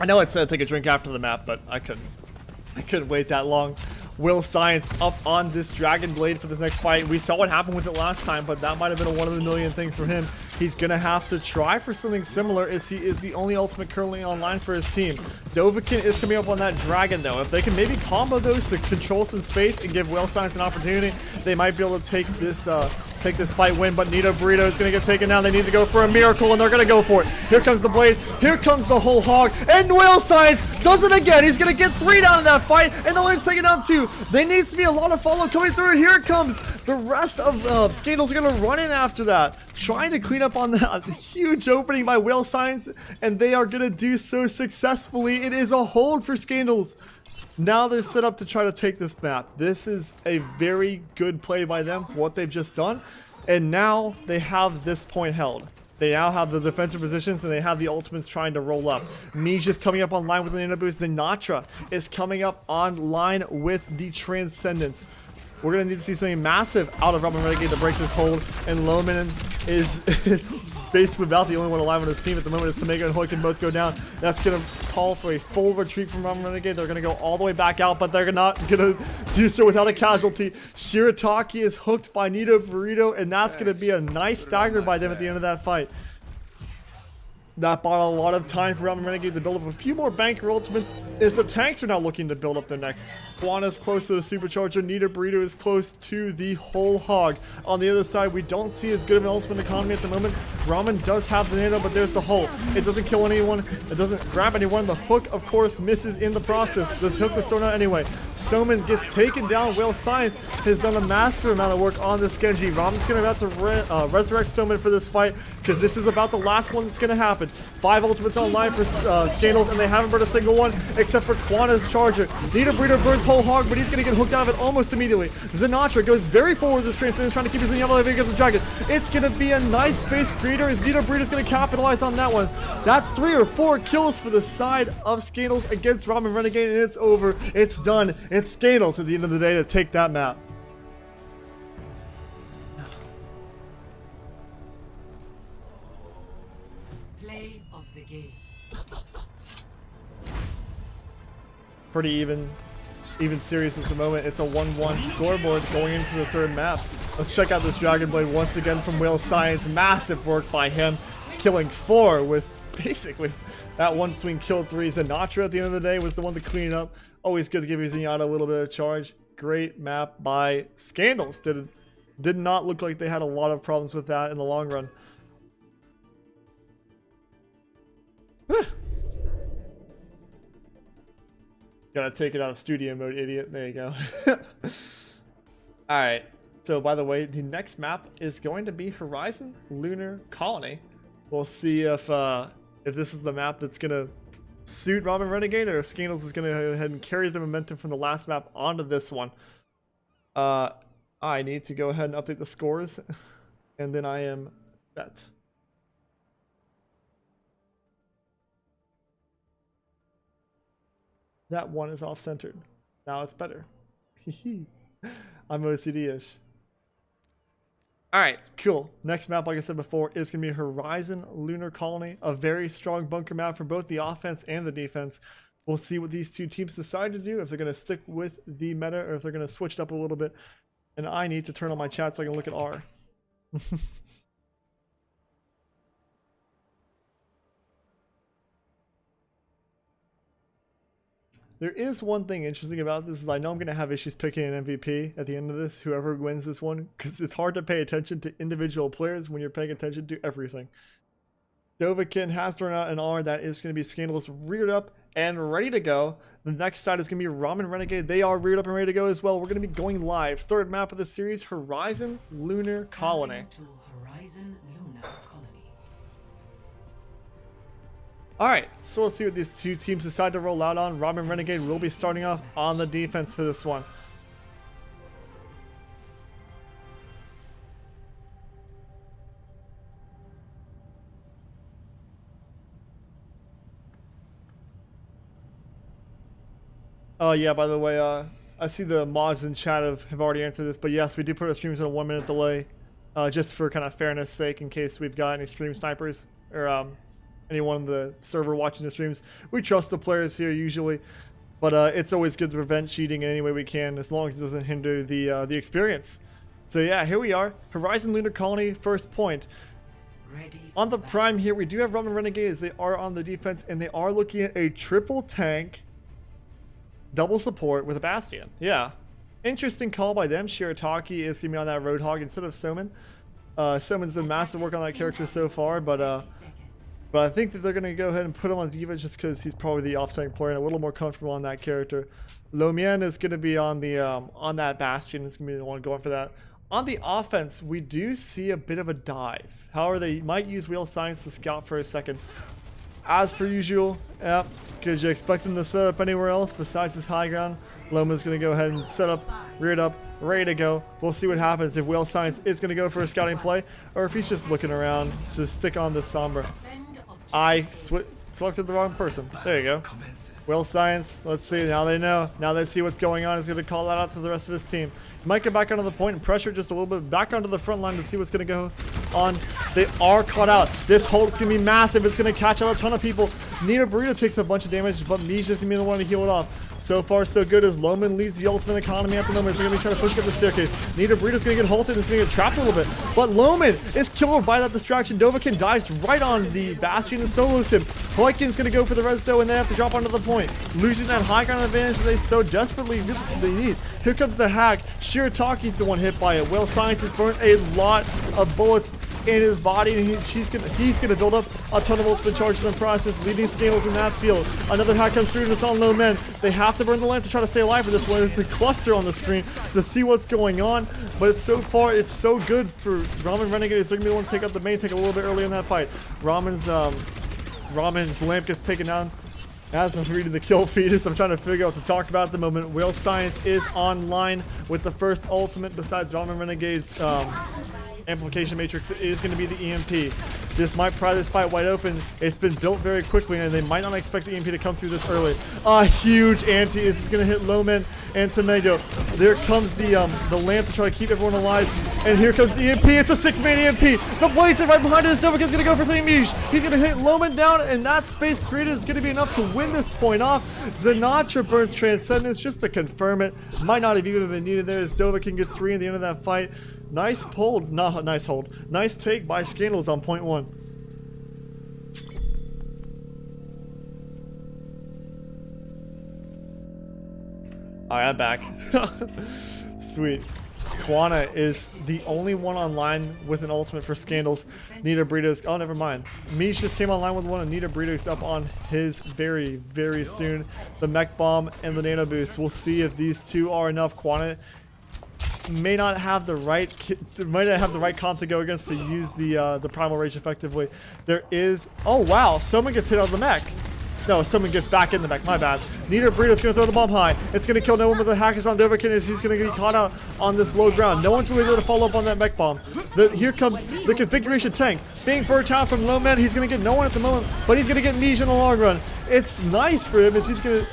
I know it said take a drink after the map, but I couldn't wait that long. Whale Science up on this Dragon Blade for this next fight. We saw what happened with it last time, but that might have been a 1 in a million thing for him. He's gonna have to try for something similar, as he is the only ultimate currently online for his team. Dovahkiin is coming up on that dragon though. If they can maybe combo those to control some space and give Whale Science an opportunity, they might be able to take this fight win, but Nita Burrito is going to get taken down. They need to go for a miracle, and they're going to go for it. Here comes the blade. Here comes the whole hog. And Whale Science does it again. He's going to get 3 down in that fight, and the lane's taken down 2. There needs to be a lot of follow coming through, and here it comes. The rest of Scandals are going to run in after that, trying to clean up on that huge opening by Whale Science, and they are going to do so successfully. It is a hold for Scandals. Now they're set up to try to take this map. This is a very good play by them, what they've just done. And now they have this point held. They now have the defensive positions, and they have the ultimates trying to roll up. Miij is coming up online with an inner boost. Sinatra is coming up online with the Transcendence. We're going to need to see something massive out of Ramen Renegade to break this hold. And Loman is basically about the only one alive on his team at the moment, as Tomago and Hoy can both go down. That's going to call for a full retreat from Ramen Renegade. They're going to go all the way back out, but they're not going to do so without a casualty. Shirataki is hooked by Nita Burrito, and that's going to be a nice stagger by them at the end of that fight. That bought a lot of time for Ramen Renegade to build up a few more banker ultimates, as the tanks are now looking to build up their next. Juana's close to the supercharger. Nita Burrito is close to the whole hog. On the other side, we don't see as good of an ultimate economy at the moment. Ramen does have the nano, but there's the hull. It doesn't kill anyone. It doesn't grab anyone. The hook, of course, misses in the process. The hook was thrown out anyway. Soman gets taken down. Whale Science has done a massive amount of work on this Genji. Ramen's going to have to resurrect Soman for this fight, because this is about the last one that's going to happen. 5 ultimates online for Scandals, and they haven't burned a single one except for Quana's charger. Nita Burrito burns whole hog, but he's going to get hooked out of it almost immediately. Sinatra goes very forward with this Transcendence, trying to keep his yellow against the dragon. It's going to be a nice space creator, as Nita Burrito is going to capitalize on that one. That's 3 or 4 kills for the side of Scandals against Ramen Renegade, and it's over. It's done. It's Scandals at the end of the day to take that map. Pretty even series at the moment. It's a 1-1 scoreboard going into the 3rd map. Let's check out this Dragon Blade once again from Whale Science. Massive work by him, killing 4 with basically that one swing killed 3. Sinatra at the end of the day was the one to clean up. Always good to give Zenyatta a little bit of charge. great map by Scandals. Did not look like they had a lot of problems with that in the long run. Gotta take it out of studio mode, idiot. There you go. Alright. So, by the way, the next map is going to be Horizon Lunar Colony. We'll see if this is the map that's gonna suit Ramen Renegade, or if Scandals is gonna go ahead and carry the momentum from the last map onto this one. I need to go ahead and update the scores, and then I am set. That one is off-centered. Now it's better. I'm OCD-ish. Alright, cool. Next map, like I said before, is going to be Horizon Lunar Colony. A very strong bunker map for both the offense and the defense. We'll see what these two teams decide to do, if they're going to stick with the meta or if they're going to switch it up a little bit. And I need to turn on my chat so I can look at R. There is one thing interesting about this, is I know I'm going to have issues picking an MVP at the end of this, whoever wins this one, because it's hard to pay attention to individual players when you're paying attention to everything. Dovahkiin has thrown out an R. That is going to be Scandalous reared up and ready to go. The next side is going to be Ramen Renegade. They are reared up and ready to go as well. We're going to be going live. Third map of the series, Horizon Lunar Colony. Horizon Lunar Colony. Alright, so let's see what these two teams decide to roll out on. Ramen Renegade will be starting off on the defense for this one. Oh yeah, by the way, I see the mods in chat have already answered this, but yes, we do put our streams on a 1-minute delay, just for kind of fairness sake, in case we've got any stream snipers, or anyone on the server watching the streams. We trust the players here usually, but it's always good to prevent cheating in any way we can, as long as it doesn't hinder the experience. So yeah, here we are, Horizon Lunar Colony, first point. On the prime here, we do have Ramen Renegades. They are on the defense, and they are looking at a triple tank, double support with a Bastion. Yeah, interesting call by them. Shirataki is going to be on that Roadhog instead of Soman. Soman's done massive work on that character so far, but I think that they're going to go ahead and put him on defense just because he's probably the off-tank player and a little more comfortable on that character. Lomien is going to be on the on that Bastion. It's going to be the one going for that. On the offense, we do see a bit of a dive. However, they might use Wheel Science to scout for a second. As per usual, yep, because you expect him to set up anywhere else besides this high ground. Loma's going to go ahead and set up, reared up, ready to go. We'll see what happens if Wheel Science is going to go for a scouting play, or if he's just looking around to stick on this Sombra. I selected the wrong person. There you go. Wheel Science, let's see, now they know. Now they see what's going on. He's going to call that out to the rest of his team. He might get back onto the point and pressure just a little bit back onto the front line to see what's going to go on. They are caught out. This hold is going to be massive. It's going to catch out a ton of people. Nina Burrito takes a bunch of damage, but Mi's just going to be the one to heal it off. So far, so good, as Loman leads the ultimate economy at the moment. They're going to be trying to push up the staircase. Nina Burrito's going to get halted. It's going to get trapped a little bit. But Loman is killed by that distraction. Dovahkiin dives right on the Bastion and solos him. Hoikin's going to go for the res though, and they have to drop onto the point. Losing that high ground advantage that they so desperately need. Here comes the hack. Shirataki's the one hit by it. Whale Science has burnt a lot of bullets in his body, and he's gonna build up a ton of ultimate charge in the process, leading Scandals in that field. Another hack comes through, and it's on low men. They have to burn the lamp to try to stay alive for this one. There's a cluster on the screen to see what's going on, but so far it's so good for Ramen Renegade. They're gonna be the one to take out the main tank a little bit early in that fight. Ramen's lamp gets taken down. As I'm reading the kill feed, I'm trying to figure out what to talk about at the moment. Whale Science is online with the first ultimate besides Ramen Renegade's amplification matrix. It is going to be the EMP. This might pry this fight wide open. It's been built very quickly, and they might not expect the EMP to come through this early. A huge anti is going to hit Loman and Tomago. There comes the lamp to try to keep everyone alive, and here comes the EMP. It's a 6-man EMP. The blade's right behind it. Dovahkiin's going to go for something niche. He's going to hit Loman down, and that space created is going to be enough to win this point off. Zanatra burns Transcendence just to confirm it. Might not have even been needed there, as Dovahkiin gets 3 at the end of that fight. Nice hold, not nice hold. Nice take by Scandals on point 1. Alright, I'm back. Sweet. Quana is the only one online with an ultimate for Scandals. Nita Burritos. Oh, never mind. Mish just came online with one, and Nita Burritos up on his very, very soon. The Mech Bomb and the Nano Boost. We'll see if these two are enough. Quana may not have the right comp to go against to use the Primal Rage effectively. There is. Oh wow! Someone gets hit on the mech. No, someone gets back in the mech. My bad. Nita Burrito's gonna throw the bomb high. It's gonna kill no one, but the hack is on Dovakin as he's gonna get caught out on this low ground. No one's really able to follow up on that mech bomb. Here comes the configuration tank being burnt out from low man. He's gonna get no one at the moment, but he's gonna get Mish in the long run. It's nice for him as he's gonna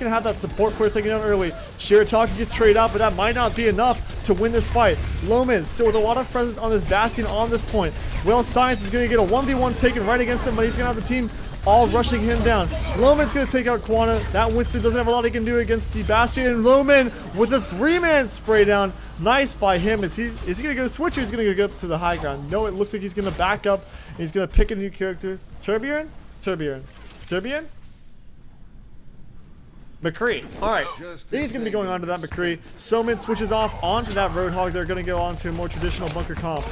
have that support player taken down early. Shirataki gets traded out, but that might not be enough to win this fight. Loman still with a lot of presence on this Bastion on this point. Will Science is gonna get a 1v1 taken right against him, but he's gonna have the team all rushing him down. Loman's gonna take out Quana. That Winston doesn't have a lot he can do against the Bastion, and Loman with a 3-man spray down. Nice by him. Is he gonna go switch or is he gonna go up to the high ground? No, it looks like he's gonna back up and he's gonna pick a new character. Turbian? McCree. Alright. He's gonna be going on to that McCree. Soman switches off onto that Roadhog. They're gonna go on to a more traditional bunker comp.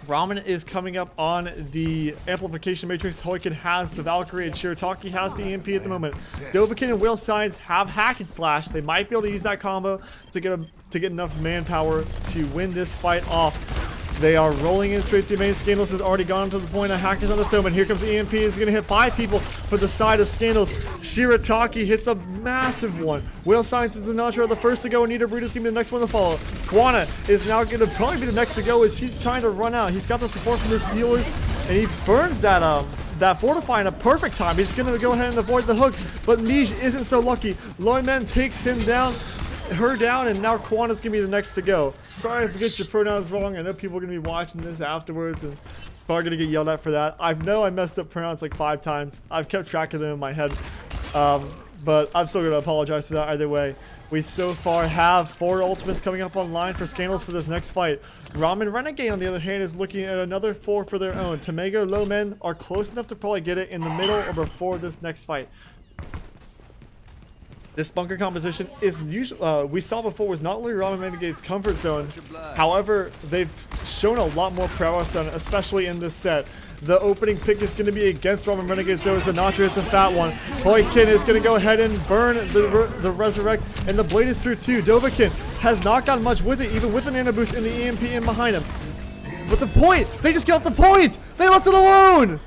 Ramen is coming up on the amplification matrix. Hoikin has the Valkyrie and Shirataki has the EMP at the moment. Dovahkiin and Will Science have hack and slash. They might be able to use that combo to get enough manpower to win this fight off. They are rolling in straight to main. Scandals has already gone to the point of hackers on the Soman. Here comes the EMP. Is going to hit 5 people for the side of Scandals. Shirataki hits a massive one. Will Science is the Natra, the first to go, and Nita Burritos going to be the next one to follow. Quana is now going to probably be the next to go as he's trying to run out. He's got the support from his healers, and he burns that fortify in a perfect time. He's going to go ahead and avoid the hook, but Mish isn't so lucky. Loyman takes him down. Her down, and now Quana's gonna be the next to go. Sorry if I get your pronouns wrong. I know people are gonna be watching this afterwards and probably gonna get yelled at for that. I know I messed up pronouns like 5 times. I've kept track of them in my head, but I'm still gonna apologize for that either way. We so far have 4 ultimates coming up online for Scandals for this next fight. Ramen Renegade, on the other hand, is looking at another 4 for their own. Tamego, Low Men are close enough to probably get it in the middle or before this next fight. This bunker composition is usually, we saw before, was not only Ramen Renegade's comfort zone. However, they've shown a lot more prowess on it, especially in this set. The opening pick is going to be against Ramen Renegades. There was a Natra, it's a fat one. Hoikin is going to go ahead and burn the Resurrect, and the blade is through too. Dovahkiin has not got much with it, even with the Nano Boost and the EMP in behind him. But the point! They just get off the point! They left it alone!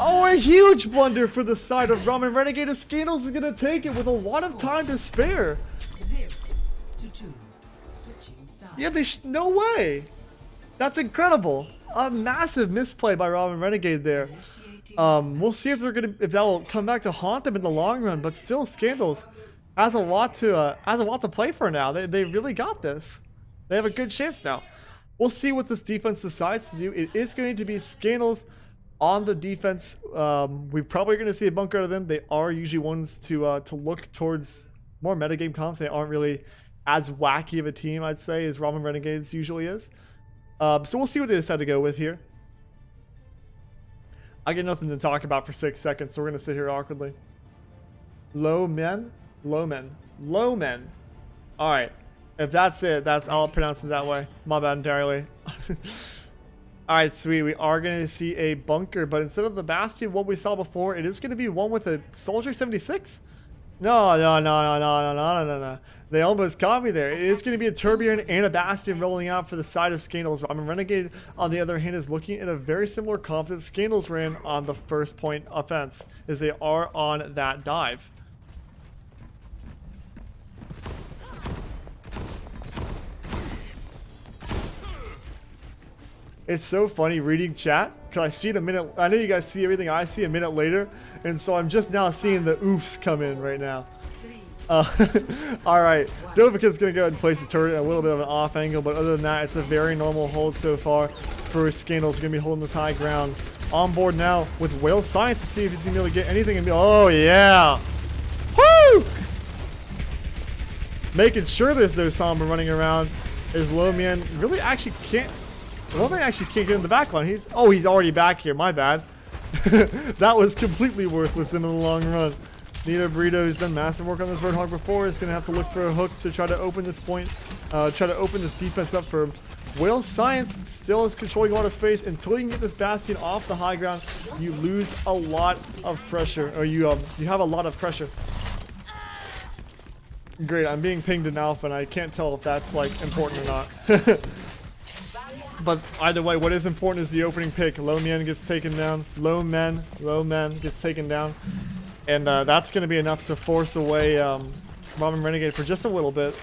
Oh, a huge blunder for the side of Ramen Renegade. Scandals is going to take it with a lot of time to spare. 0-2. Switching sides. Yeah, no way. That's incredible. A massive misplay by Ramen Renegade there. We'll see if if that'll come back to haunt them in the long run. But still, Scandals has a lot to play for now. They really got this. They have a good chance now. We'll see what this defense decides to do. It is going to be Scandals on the defense. We're probably going to see a bunker out of them. They are usually ones to look towards more metagame comps. They aren't really as wacky of a team, I'd say, as Ramen Renegades usually is. So we'll see what they decide to go with here. I get nothing to talk about for 6 seconds, so we're going to sit here awkwardly. Low men. All right. If that's it, I'll pronounce it that way. My bad entirely. Alright, sweet. We are going to see a bunker, but instead of the Bastion, what we saw before, it is going to be one with a Soldier 76? No. They almost caught me there. It is going to be a Turbian and a Bastion rolling out for the side of Scandals. Ramen Renegade, on the other hand, is looking at a very similar comp that Scandals ran on the first point offense, as they are on that dive. It's so funny reading chat because I see it a minute. I know you guys see everything I see a minute later, and so I'm just now seeing the oofs come in right now. All right, Dovahkiin's gonna go ahead and place the turret at a little bit of an off angle, but other than that, it's a very normal hold so far for Scandals. Gonna be holding this high ground. On board now with Whale Science to see if he's gonna be able to get anything. And be, oh yeah, woo! Making sure there's no Samba running around. Is Lomian really actually can't. Loman actually can't get in the back line. He's already back here. My bad. That was completely worthless in the long run. Nita Burrito, who's done massive work on this Roadhog before, is going to have to look for a hook to try to open this point, try to open this defense up for him. Whale Science still is controlling a lot of space. Until you can get this Bastion off the high ground, you lose a lot of pressure, or you have a lot of pressure. Great, I'm being pinged in Alpha, and I can't tell if that's like important or not. But either way, what is important is the opening pick. Low Man gets taken down. Low Man gets taken down. And that's going to be enough to force away Ramen Renegade for just a little bit.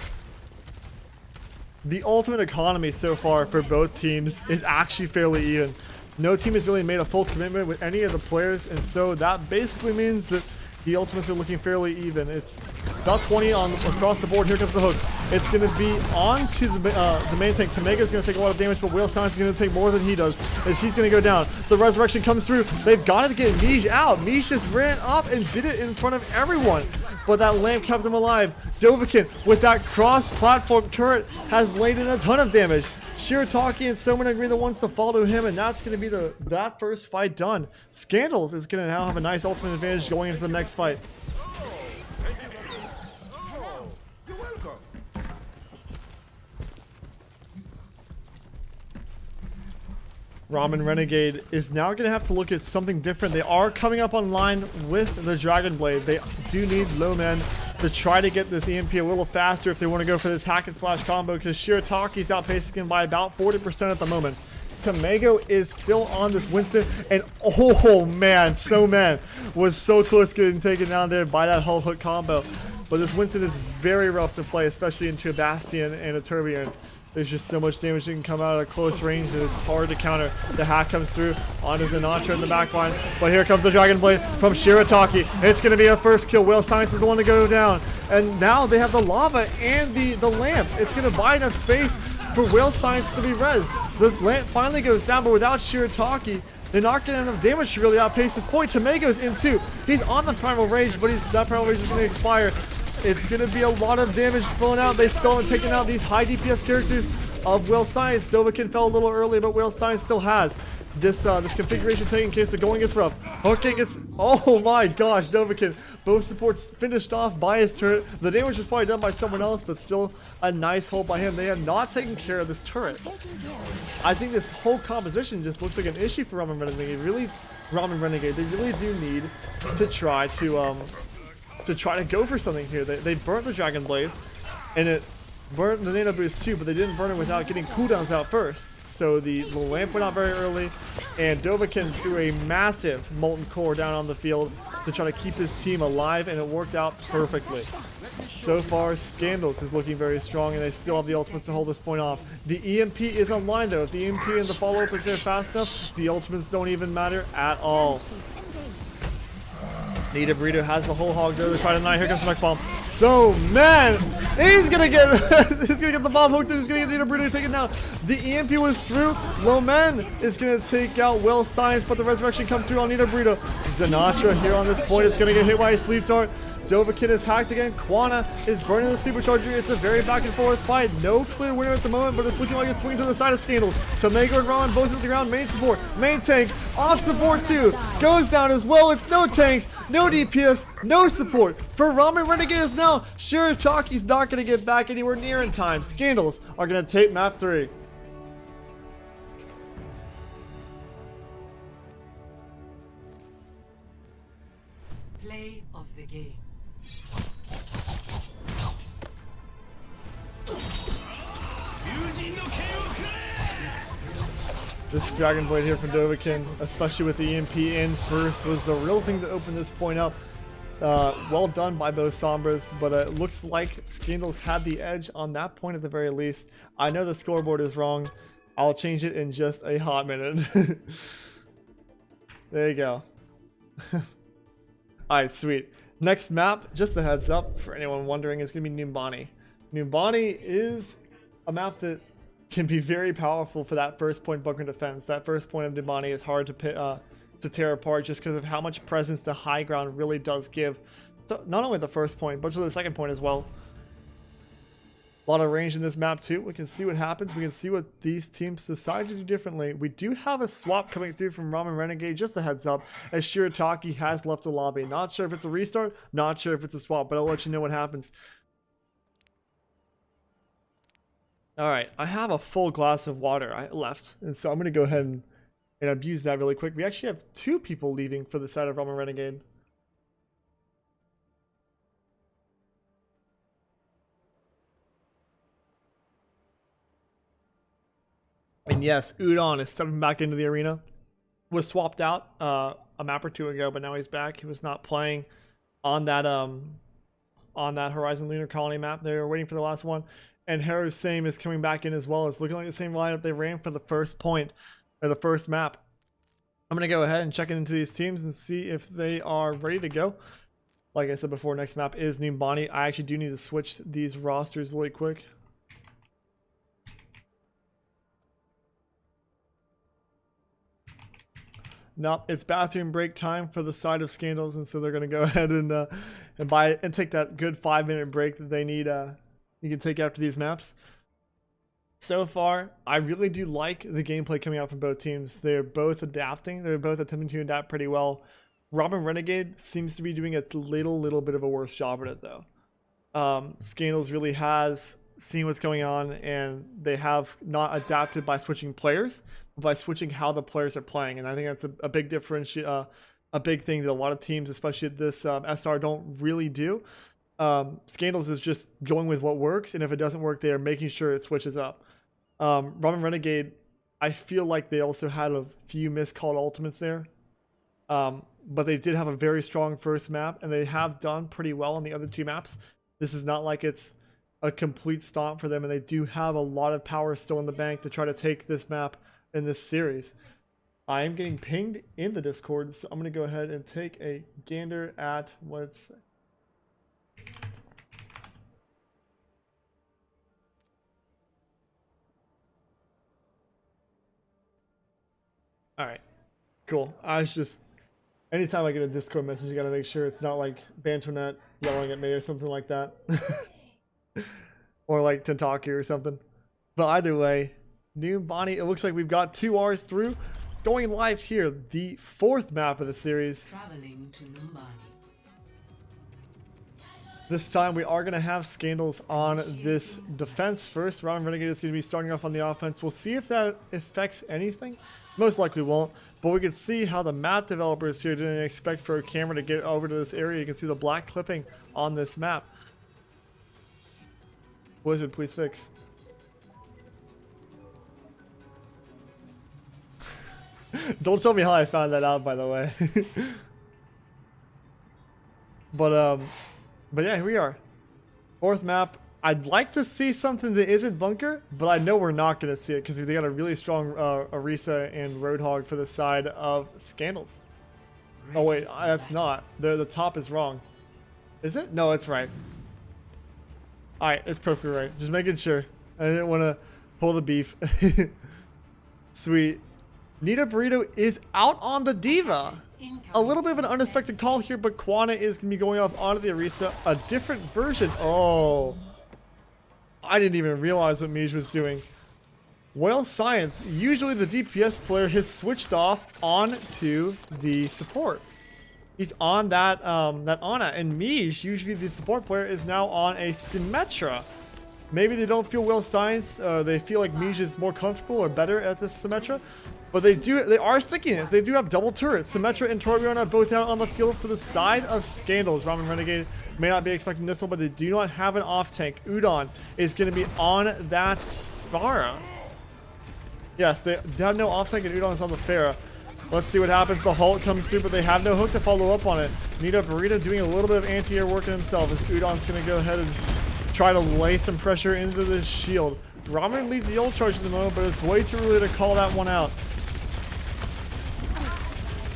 The ultimate economy so far for both teams is actually fairly even. No team has really made a full commitment with any of the players, and so that basically means that the ultimates are looking fairly even. It's about 20 on across the board. Here comes the hook. It's going to be on to the main tank. Tamega's going to take a lot of damage, but Whale Science is going to take more than he does, as he's going to go down. The resurrection comes through. They've got to get Mish out. Mish just ran up and did it in front of everyone, but that lamp kept him alive. Dovahkiin, with that cross-platform turret, has laid in a ton of damage. Shirataki and Soman are the ones to follow him, and that's going to be that first fight done. Scandals is going to now have a nice ultimate advantage going into the next fight. You're welcome. Ramen Renegade is now going to have to look at something different. They are coming up online with the Dragon Blade. They do need low men to try to get this EMP a little faster if they want to go for this hack and slash combo, because Shirataki's outpacing him by about 40% at the moment. Tamego is still on this Winston, and oh man, Soman was so close to getting taken down there by that hull hook combo. But this Winston is very rough to play, especially into a Bastion and a Tourbillon. There's just so much damage that can come out at close range that it's hard to counter. The hack comes through onto Zanatra in the back line. But here comes the Dragon Blade from Shirataki. It's going to be a first kill. Whale Science is the one to go down. And now they have the lava and the lamp. It's going to buy enough space for Whale Science to be rezzed. The lamp finally goes down, but without Shirataki, they're not getting enough damage to really outpace this point. Tamego's in too. He's on the Primal Rage, but that Primal Rage is going to expire. It's going to be a lot of damage thrown out. They still haven't taken out these high DPS characters of Whale Science. Dovahkiin fell a little early, but Whale Science still has this configuration taken in case the going gets rough. Okay, oh my gosh, Dovahkiin. Both supports finished off by his turret. The damage was probably done by someone else, but still a nice hold by him. They have not taken care of this turret. I think this whole composition just looks like an issue for Ramen Renegade. They really do need to try to go for something here. They burnt the Dragon Blade, and it burnt the nano boost too, but they didn't burn it without getting cooldowns out first. So the lamp went out very early, and Dovahkiin threw a massive molten core down on the field to try to keep his team alive, and it worked out perfectly. So far, Scandals is looking very strong, and they still have the ultimates to hold this point off. The EMP is online though. If the EMP and the follow-up is there fast enough, the ultimates don't even matter at all. Nita Burrito has the whole hog there to try to deny. Here comes the next bomb. So man, he's gonna get the bomb hooked and he's gonna get Nita Burrito taken down. The EMP was through. Low Man is gonna take out Whale Science, but the resurrection comes through on Nita Burrito. Zanatra here on this point is gonna get hit by a sleep dart. Dovahkiin is hacked again. Quana is burning the supercharger. It's a very back and forth fight. No clear winner at the moment, but it's looking like it's swinging to the side of Scandals. Tamego and Ramen both at the ground. Main support. Main tank. Off support too. Goes down as well. It's no tanks, no DPS, no support. For Ramen Renegade is now. Shirataki's not going to get back anywhere near in time. Scandals are going to take map 3. Play of the game. This Dragon Blade here from Dovahkiin, especially with the EMP in first, was the real thing to open this point up. Well done by both Sombras, but it looks like Scandals had the edge on that point at the very least. I know the scoreboard is wrong. I'll change it in just a hot minute. There you go. Alright, sweet. Next map, just a heads up for anyone wondering, is going to be Numbani. Numbani is a map that can be very powerful for that first point bunker defense. That first point of Numbani is hard to tear apart just because of how much presence the high ground really does give. So not only the first point, but to the second point as well. A lot of range in this map too. We can see what happens. We can see what these teams decide to do differently. We do have a swap coming through from Ramen Renegade. Just a heads up, as Shirataki has left the lobby. Not sure if it's a restart. Not sure if it's a swap, but I'll let you know what happens. All right, I have a full glass of water left, and so I'm going to go ahead and abuse that really quick. We actually have 2 people leaving for the side of Ramen Renegade. And yes, Udon is stepping back into the arena. Was swapped out a map or 2 ago, but now he's back. He was not playing on that Horizon Lunar Colony map. They were waiting for the last one. And Haru's Same is coming back in as well. It's looking like the same lineup they ran for the first point, or the first map. I'm going to go ahead and check into these teams and see if they are ready to go. Like I said before, next map is Nimbani. I actually do need to switch these rosters really quick. Nope, it's bathroom break time for the side of Scandals, and so they're going to go ahead and take that good 5-minute break that they need. You can take after these maps. So far, I really do like the gameplay coming out from both teams. They're both adapting. They're both attempting to adapt pretty well. Ramen Renegade seems to be doing a little bit of a worse job at it, though. Scandals really has seen what's going on, and they have not adapted by switching players, but by switching how the players are playing. And I think that's a big a big thing that a lot of teams, especially at this SR, don't really do. Scandals is just going with what works, and if it doesn't work, they are making sure it switches up. Ramen Renegade, I feel like they also had a few miscalled ultimates there, but they did have a very strong first map, and they have done pretty well on the other 2 maps. This is not like it's a complete stomp for them, and they do have a lot of power still in the bank to try to take this map in this series. I am getting pinged in the Discord, so I'm going to go ahead and take a gander at what's... All right, cool. I was just, anytime I get a Discord message, you gotta make sure it's not like Banternet yelling at me or something like that. Or like Tentaki or something. But either way, new Bonnie, it looks like we've got 2 R's through. Going live here, the 4th map of the series. Traveling to Numbani. This time we are going to have Scandals on this defense first. Ramen Renegade is going to be starting off on the offense. We'll see if that affects anything. Most likely won't, but we can see how the map developers here didn't expect for a camera to get over to this area. You can see the black clipping on this map. Blizzard, please fix. Don't tell me how I found that out, by the way. But yeah, here we are. 4th map. I'd like to see something that isn't bunker, but I know we're not going to see it because they got a really strong Orisa and Roadhog for the side of Scandals. Oh wait, that's not. The top is wrong. Is it? No, it's right. Alright, it's perfectly right. Just making sure. I didn't want to pull the beef. Sweet. Nita Burrito is out on the Diva. A little bit of an unexpected call here, but Quana is going to be going off onto the Orisa. A different version. Oh. I didn't even realize what Mij was doing. Well, science. Usually the DPS player has switched off onto the support. He's on that Ana, and Mij, usually the support player, is now on a Symmetra. Maybe they don't feel well science. They feel like Mij is more comfortable or better at this Symmetra. But they are sticking it. They do have double turrets. Symmetra and Torbjorn both out on the field for the side of Scandals. Ramen Renegade may not be expecting this one, but they do not have an off tank. Udon is going to be on that Pharah. Yes, they have no off tank, and Udon is on the Pharah. Let's see what happens. The Halt comes through, but they have no hook to follow up on it. Nita Burrito doing a little bit of anti-air work on himself as Udon's going to go ahead and try to lay some pressure into the shield. Ramen leads the ult charge at the moment, but it's way too early to call that one out.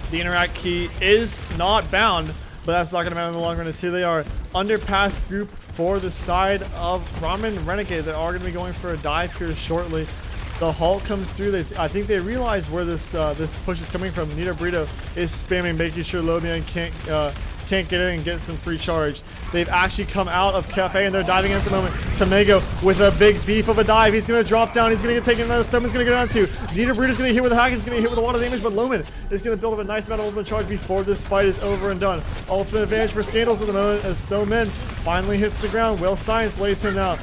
The interact key is not bound, but that's not going to matter in the long run, as here they are. Underpass group for the side of Ramen Renegade. They are going to be going for a dive here shortly. The Halt comes through. I think they realize where this push is coming from. Nita Burrito is spamming, making sure Lobian can't get in and get some free charge. They've actually come out of Cafe and they're diving in at the moment. Tamego with a big beef of a dive. He's going to drop down. He's going to get taken. Another Someone's going to go down to. Nita Bruto's going to hit with a hack. He's going to hit with a lot of damage, but Loman is going to build up a nice amount of ultimate charge before this fight is over and done. Ultimate advantage for Scandals at the moment as Somen finally hits the ground. Will Science lays him out.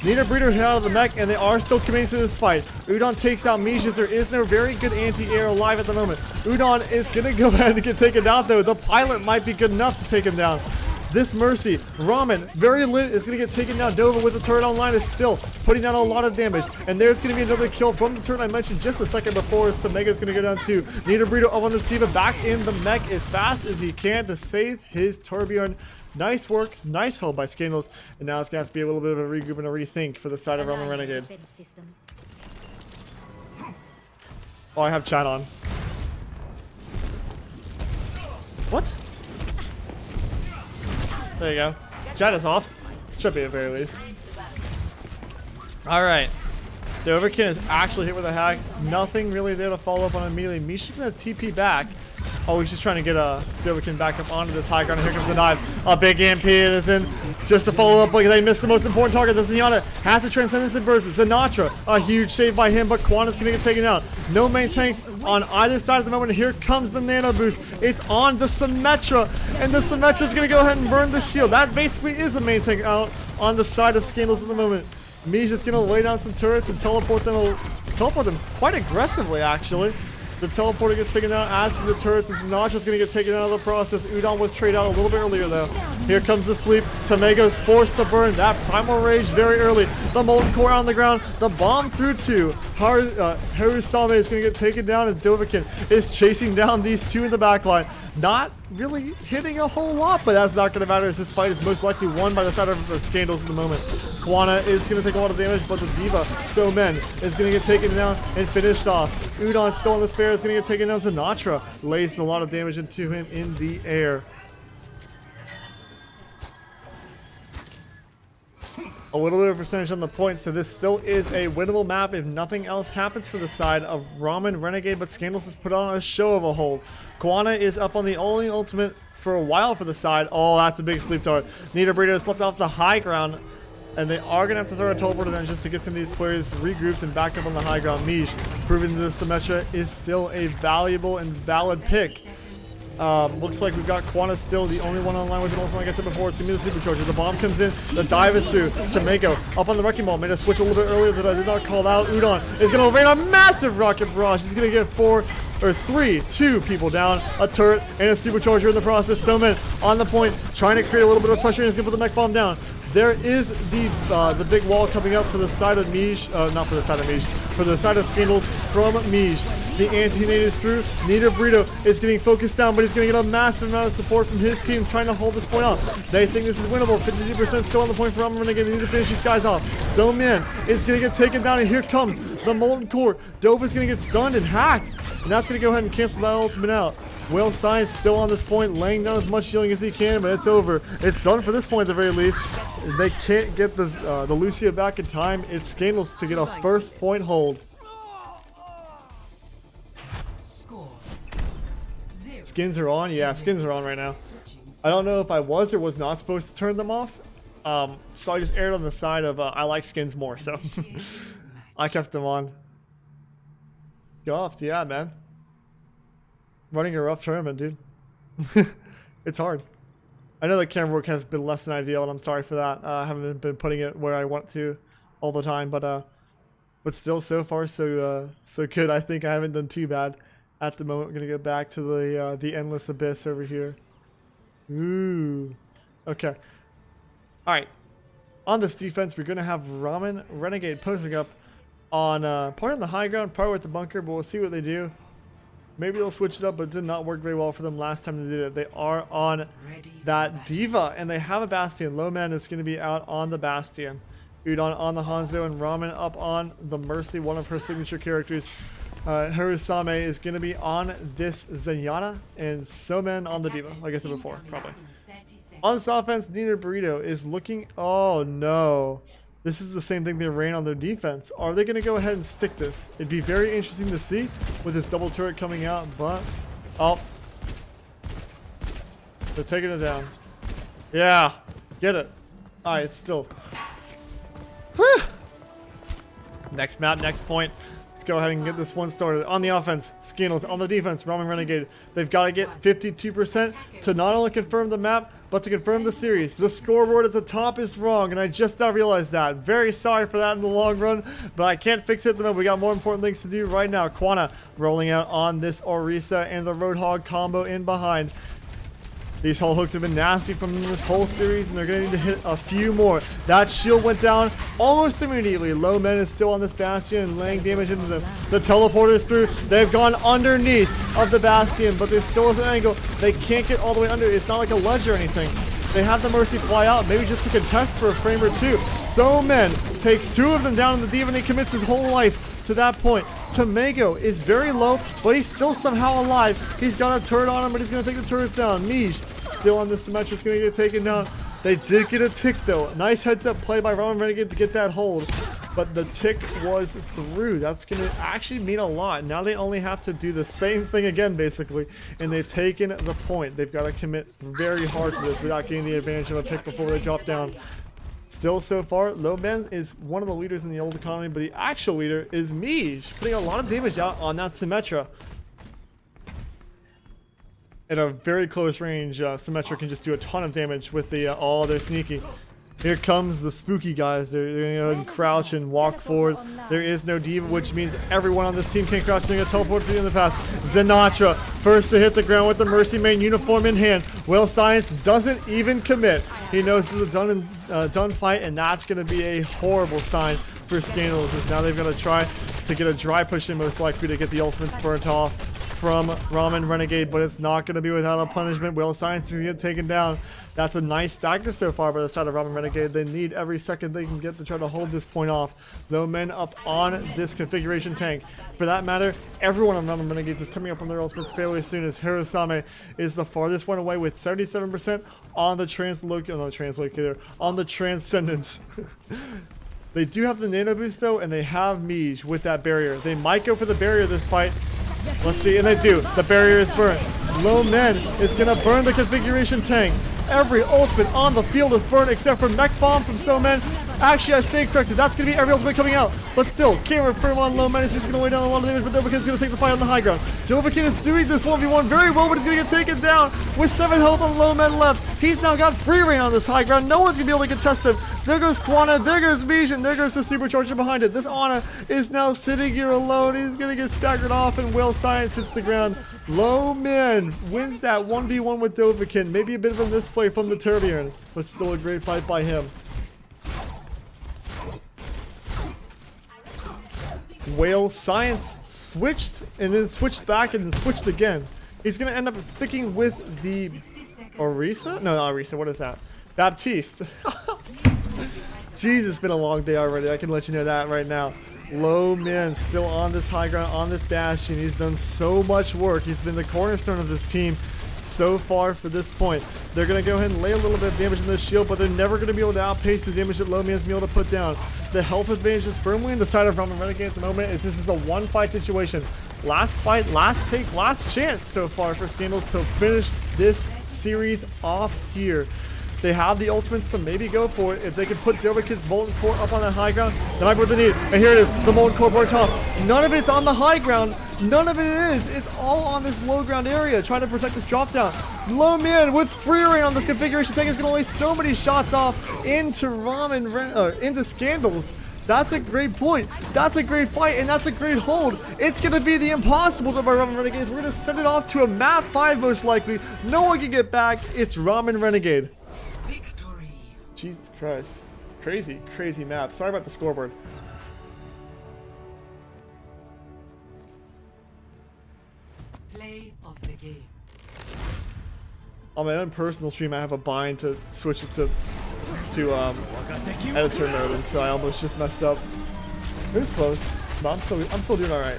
Nina Breeder hit out of the mech, and they are still committing to this fight. Udon takes out Mish as there is no very good anti-air alive at the moment. Udon is going to go ahead and get taken down, though. The pilot might be good enough to take him down. This Mercy, Ramen, very lit, is going to get taken down. Dova with the turret online is still putting down a lot of damage. And there's going to be another kill from the turret I mentioned just a second before as Tomega's going to go down too. Nina Breeder up on the Siva, back in the mech as fast as he can to save his Torbjorn. Nice work, nice hold by Scandals, and now it's going to have to be a little bit of a regroup and a rethink for the side of Ramen Renegade. Oh, I have chat on. What? There you go. Chat is off. Should be at the very least. Alright. The Overkin is actually hit with a hack. Nothing really there to follow up on immediately. Misha's going to TP back. Oh, he's just trying to get Dovakin back up onto this high ground. Here comes the dive. A big EMP is in. Just to follow up, like they missed the most important target. The Zenyatta has the Transcendence and burst. Sinatra, a huge save by him, but Quanta's going to get taken out. No main tanks on either side at the moment. Here comes the Nano Boost. It's on the Symmetra, and the Symmetra is going to go ahead and burn the shield. That basically is a main tank out on the side of Scandals at the moment. Mi's just going to lay down some turrets and teleport them quite aggressively, actually. The teleporter gets taken out, as to the turrets, and Sinatra's going to get taken out of the process. Udon was traded out a little bit earlier, though. Here comes the sleep. Tomego's forced to burn that Primal Rage very early. The Molten Core on the ground. The bomb through two. Harusame is going to get taken down, and Dovakin is chasing down these two in the backline. Not really hitting a whole lot, but that's not going to matter as this fight is most likely won by the side of the Scandals at the moment. Quanta is going to take a lot of damage, but the Diva, Somen, is going to get taken down and finished off. Udon still on the spare is going to get taken down. Sinatra lays a lot of damage into him in the air. A little bit of percentage on the points, so this still is a winnable map if nothing else happens for the side of Ramen Renegade, but Scandals has put on a show of a hold. Quanta is up on the only ultimate for a while for the side. Oh, that's a big sleep dart. Nita Burrito slipped off the high ground, and they are going to have to throw a teleport then just to get some of these players regrouped and back up on the high ground. Mish, proving that the Symmetra is still a valuable and valid pick. Looks like we've got Quanta still the only one online with an ultimate. Like I said before, it's going to be the Supercharger. The bomb comes in, the dive is through. Tamego up on the Wrecking Ball, made a switch a little bit earlier that I did not call out. Udon is going to rain a massive rocket barrage. He's going to get two people down, a turret, and a Supercharger in the process. Somen on the point, trying to create a little bit of pressure, and he's going to put the mech bomb down. There is the big wall coming up for the side of Mish, not for the side of Mish, for the side of Scandals from Mish. The anti-nade is through. Nita Burrito is getting focused down, but he's going to get a massive amount of support from his team trying to hold this point off. They think this is winnable. 52% still on the point for Ramen Renegade. They need to finish these guys off. So man is going to get taken down, and here comes the Molten Core. Dova's going to get stunned and hacked, and that's going to go ahead and cancel that ultimate out. Will Science still on this point, laying down as much shielding as he can, but it's over. It's done for this point at the very least. They can't get the Lucia back in time. It's Scandals to get a first point hold. Skins are on? Yeah, skins are on right now. I don't know if I was or was not supposed to turn them off. So I just aired on the side of I like skins more, so I kept them on. Goffed, yeah, man. Running a rough tournament, dude. It's hard. I know the camera work has been less than ideal, and I'm sorry for that. I haven't been putting it where I want to all the time, but still, so far, so good. I think I haven't done too bad. At the moment, we're gonna get back to the endless abyss over here. Ooh, okay. All right. On this defense, we're gonna have Ramen Renegade posting up on part on the high ground, part with the bunker, but we'll see what they do. Maybe they'll switch it up, but it did not work very well for them last time they did it. They are on that Diva, and they have a Bastion. Lowman is going to be out on the Bastion. Udon on the Hanzo, and Ramen up on the Mercy, one of her signature characters. Harusame is going to be on this Zenyatta, and Somen on the Diva, like I said before, probably. On this offense, Nina Burrito is looking... Oh, no. This is the same thing they ran on their defense. Are they going to go ahead and stick this? It'd be very interesting to see with this double turret coming out, but... Oh. They're taking it down. Yeah. Get it. Alright, still. Next map, next point. Let's go ahead and get this one started. On the offense, Scandals. On the defense, Ramen Renegade. They've got to get 52% to not only confirm the map, but to confirm the series. The scoreboard at the top is wrong, and I just now realized that. Very sorry for that in the long run, but I can't fix it at the moment. We got more important things to do right now. Quana rolling out on this Orisa and the Roadhog combo in behind. These hull hooks have been nasty from this whole series, and they're going to need to hit a few more. That shield went down almost immediately. Low Men is still on this Bastion and laying damage into them. The teleporter's through. They've gone underneath of the Bastion, but there still is an angle. They can't get all the way under. It's not like a ledge or anything. They have the Mercy fly out, maybe just to contest for a frame or two. So Men takes 2 of them down in the deep, and he commits his whole life to that point. Tomago is very low, but he's still somehow alive. He's got a turret on him, but he's going to take the turrets down. Miege still on this Symmetra's going to get taken down. They did get a tick though. Nice heads up play by Ramen Renegade to get that hold, but the tick was through. That's going to actually mean a lot. Now they only have to do the same thing again basically, and they've taken the point. They've got to commit very hard to this without getting the advantage of a tick before they drop down. Still, so far, Low Men is one of the leaders in the old economy, but the actual leader is Miege, putting a lot of damage out on that Symmetra. At a very close range, Symmetra can just do a ton of damage with the, oh, they're sneaky. Here comes the spooky guys. They're going to go ahead and crouch and walk forward. There is no diva, which means everyone on this team can crouch. They're going to teleport to the end of the pass. Zenatra, first to hit the ground with the Mercy main uniform in hand. Will Science doesn't even commit. He knows this is a done fight, and that's going to be a horrible sign for Scandals. Now they've got to try to get a dry push in, most likely to get the ultimates burnt off from Ramen Renegade, but it's not going to be without a punishment. Will Science is going to get taken down. That's a nice stagger so far by the side of Ramen Renegade. They need every second they can get to try to hold this point off. Low Men up on this configuration tank. For that matter, everyone on Ramen Renegade is coming up on their ultimates fairly soon, as Hirosame is the farthest one away with 77% on the translocator, on the Transcendence. They do have the nano boost though, and they have Miege with that barrier. They might go for the barrier this fight. Let's see, and they do. The barrier is burnt. Low Men is going to burn the configuration tank. Every ultimate on the field is burned except for Mech Bomb from So Men. Actually, I stayed corrected. That's going to be every ultimate coming out. But still, camera firm on Low Men as he's going to lay down a lot of damage, but Dovahkiin is going to take the fight on the high ground. Dovahkiin is doing this 1v1 very well, but he's going to get taken down with 7 health on Low Men left. He's now got free reign on this high ground. No one's going to be able to contest him. There goes Quana, there goes Miege, and there goes the supercharger behind it. This Ana is now sitting here alone. He's going to get staggered off, and Will Science hits the ground. Low Men wins that 1v1 with Dovahkiin. Maybe a bit of a misplay from the Turbian, but still a great fight by him. Whale Science switched and then switched back and then switched again. He's going to end up sticking with the Orisa? No, not Orisa. What is that? Baptiste. Jeez, it's been a long day already. I can let you know that right now. Low Men still on this high ground, on this Bastion. He's done so much work. He's been the cornerstone of this team so far for this point. They're going to go ahead and lay a little bit of damage in this shield, but they're never going to be able to outpace the damage that Low Man's been able to put down. The health advantage is firmly on the side of Ramen Renegade at the moment, as this is a one-fight situation. Last fight, last take, last chance so far for Scandals to finish this series off here. They have the ultimates to maybe go for it. If they can put Dovahkiin's Molten Core up on that high ground, that might be what they need. And here it is, the Molten Core burnt off. None of it's on the high ground. None of it is. It's all on this low ground area, trying to protect this drop down. Low Man with free reign on this configuration tank is going to waste so many shots off into into Scandals. That's a great point. That's a great fight, and that's a great hold. It's going to be the impossible by Ramen Renegade. We're going to send it off to a map 5 most likely. No one can get back. It's Ramen Renegade. Victory. Jesus Christ. Crazy, crazy map. Sorry about the scoreboard. Play of the game. On my own personal stream, I have a bind to switch it to editor mode, and so I almost just messed up. It was close, but I'm still doing all right.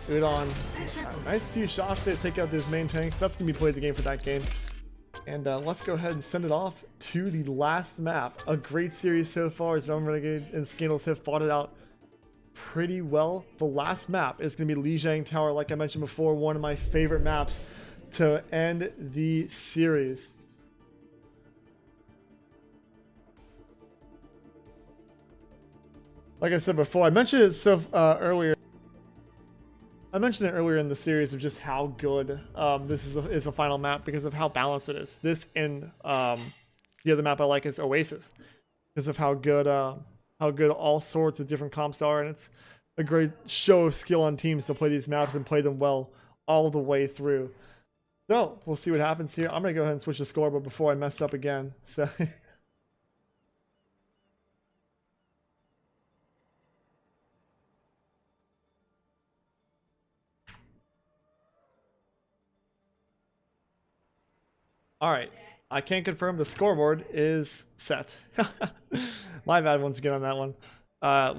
Good on. Nice few shots to take out those main tanks. That's gonna be played the game for that game. And let's go ahead and send it off to the last map. A great series so far as Ramen Renegade and Scandals have fought it out pretty well. The last map is going to be Lijiang Tower, like I mentioned before, one of my favorite maps to end the series. Like I said before, I mentioned it earlier. I mentioned it earlier in the series of just how good this is a final map because of how balanced it is. This and the other map I like is Oasis because of how good all sorts of different comps are, and it's a great show of skill on teams to play these maps and play them well all the way through. So we'll see what happens here. I'm gonna go ahead and switch the score, but before I mess up again, so. All right, I can't confirm the scoreboard is set. My bad once again on that one.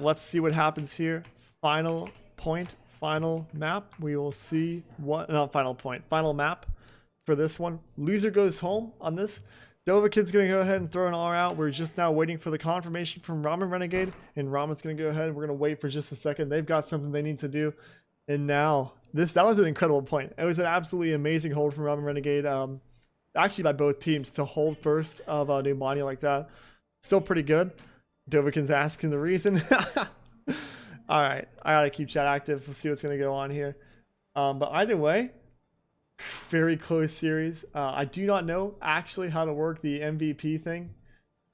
Let's see what happens here. Final point, final map. We will see what, not final point, final map for this one. Loser goes home on this. Dovakin's going to go ahead and throw an all out. We're just now waiting for the confirmation from Ramen Renegade, and Ramen's going to go ahead. We're going to wait for just a second. They've got something they need to do. And now, that was an incredible point. It was an absolutely amazing hold from Ramen Renegade. Actually by both teams to hold first of Numani like that. Still pretty good. Dovakin's asking the reason. All right, I gotta keep chat active. We'll see what's gonna go on here. But either way, very close series. I do not know actually how to work the MVP thing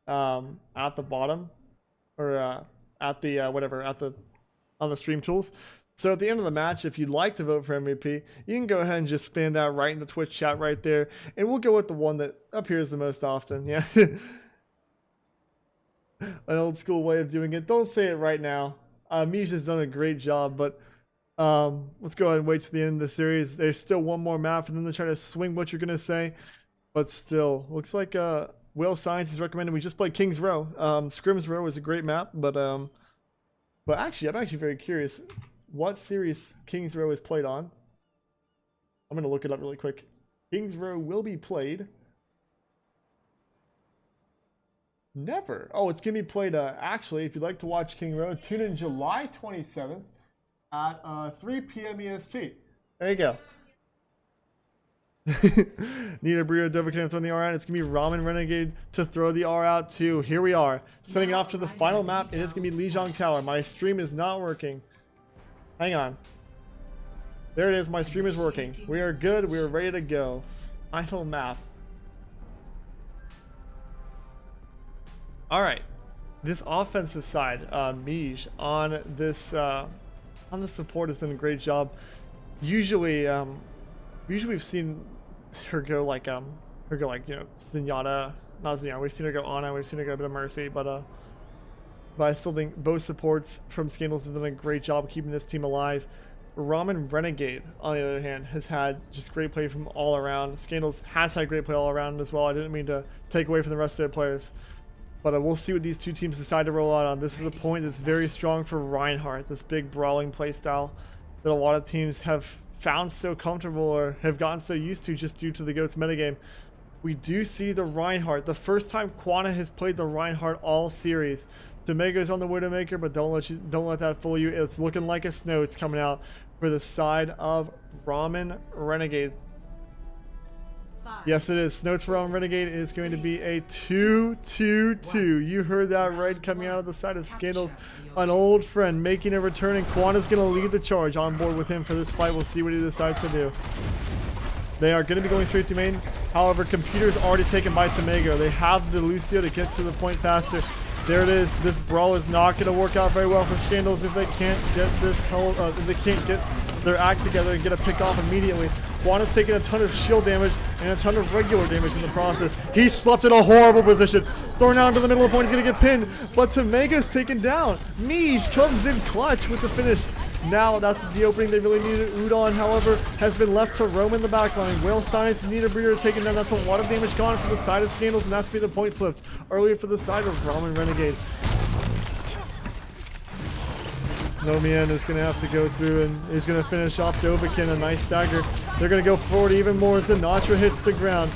at the bottom or at the on the stream tools. So at the end of the match, if you'd like to vote for MVP, you can go ahead and just spam that right in the Twitch chat right there. And we'll go with the one that appears the most often. Yeah. An old school way of doing it. Don't say it right now. Misha's done a great job, but let's go ahead and wait to the end of the series. There's still one more map, and then they're trying to swing what you're going to say. But still, looks like Will Science is recommended we just play King's Row. Scrim's Row is a great map, but actually, I'm actually very curious what series King's Row is played on. I'm going to look it up really quick. King's Row will be played. Never. Oh, it's going to be played, actually, if you'd like to watch King Row, tune in July 27th at 3 p.m. EST. There you go. Need a burrito Dovakin throwing the R out. It's going to be Ramen Renegade to throw the R out too. Here we are. Sending off to the final map, and it's going to be Lijiang Tower. My stream is not working. Hang on. There it is. My stream is working. We are good. We are ready to go. Final map. All right. This offensive side, Mij on this on the support has done a great job. Usually we've seen her go like Zenyatta, not Zenyatta. We've seen her go Ana. We've seen her go a bit of Mercy, but I still think both supports from Scandals have done a great job of keeping this team alive. Ramen Renegade, on the other hand, has had just great play from all around. Scandals has had great play all around as well. I didn't mean to take away from the rest of their players. But we'll see what these two teams decide to roll out on. This is a point that's very strong for Reinhardt, this big brawling playstyle that a lot of teams have found so comfortable or have gotten so used to just due to the GOATS metagame. We do see the Reinhardt, the first time Quana has played the Reinhardt all series. Domego's on the Widowmaker, but don't let that fool you. It's looking like a snow. It's coming out for the side of Ramen Renegade. Yes, it is. Snows for Ramen Renegade. It is going to be a 2-2-2. You heard that right, coming out of the side of Scandals. An old friend making a return, and Quana's going to lead the charge on board with him for this fight. We'll see what he decides to do. They are going to be going straight to main. However, Computer's already taken by Tomego. They have the Lucio to get to the point faster. There it is. This brawl is not going to work out very well for Scandals if they can't get this if they can't get their act together and get a pick off immediately. Quana's taking a ton of shield damage and a ton of regular damage in the process. He slept in a horrible position. Thrown down to the middle of the point. He's going to get pinned, but Tomego's taken down. Mij comes in clutch with the finish. Now that's the opening they really needed. Udon, however, has been left to roam in the backline. Whale Science and Nita Breeder taken down. That's a lot of damage gone for the side of Scandals, and that's been the point flipped earlier for the side of Ramen Renegade. Nomian is going to have to go through and is going to finish off Dovakin. A nice stagger. They're going to go forward even more as the Natra hits the ground.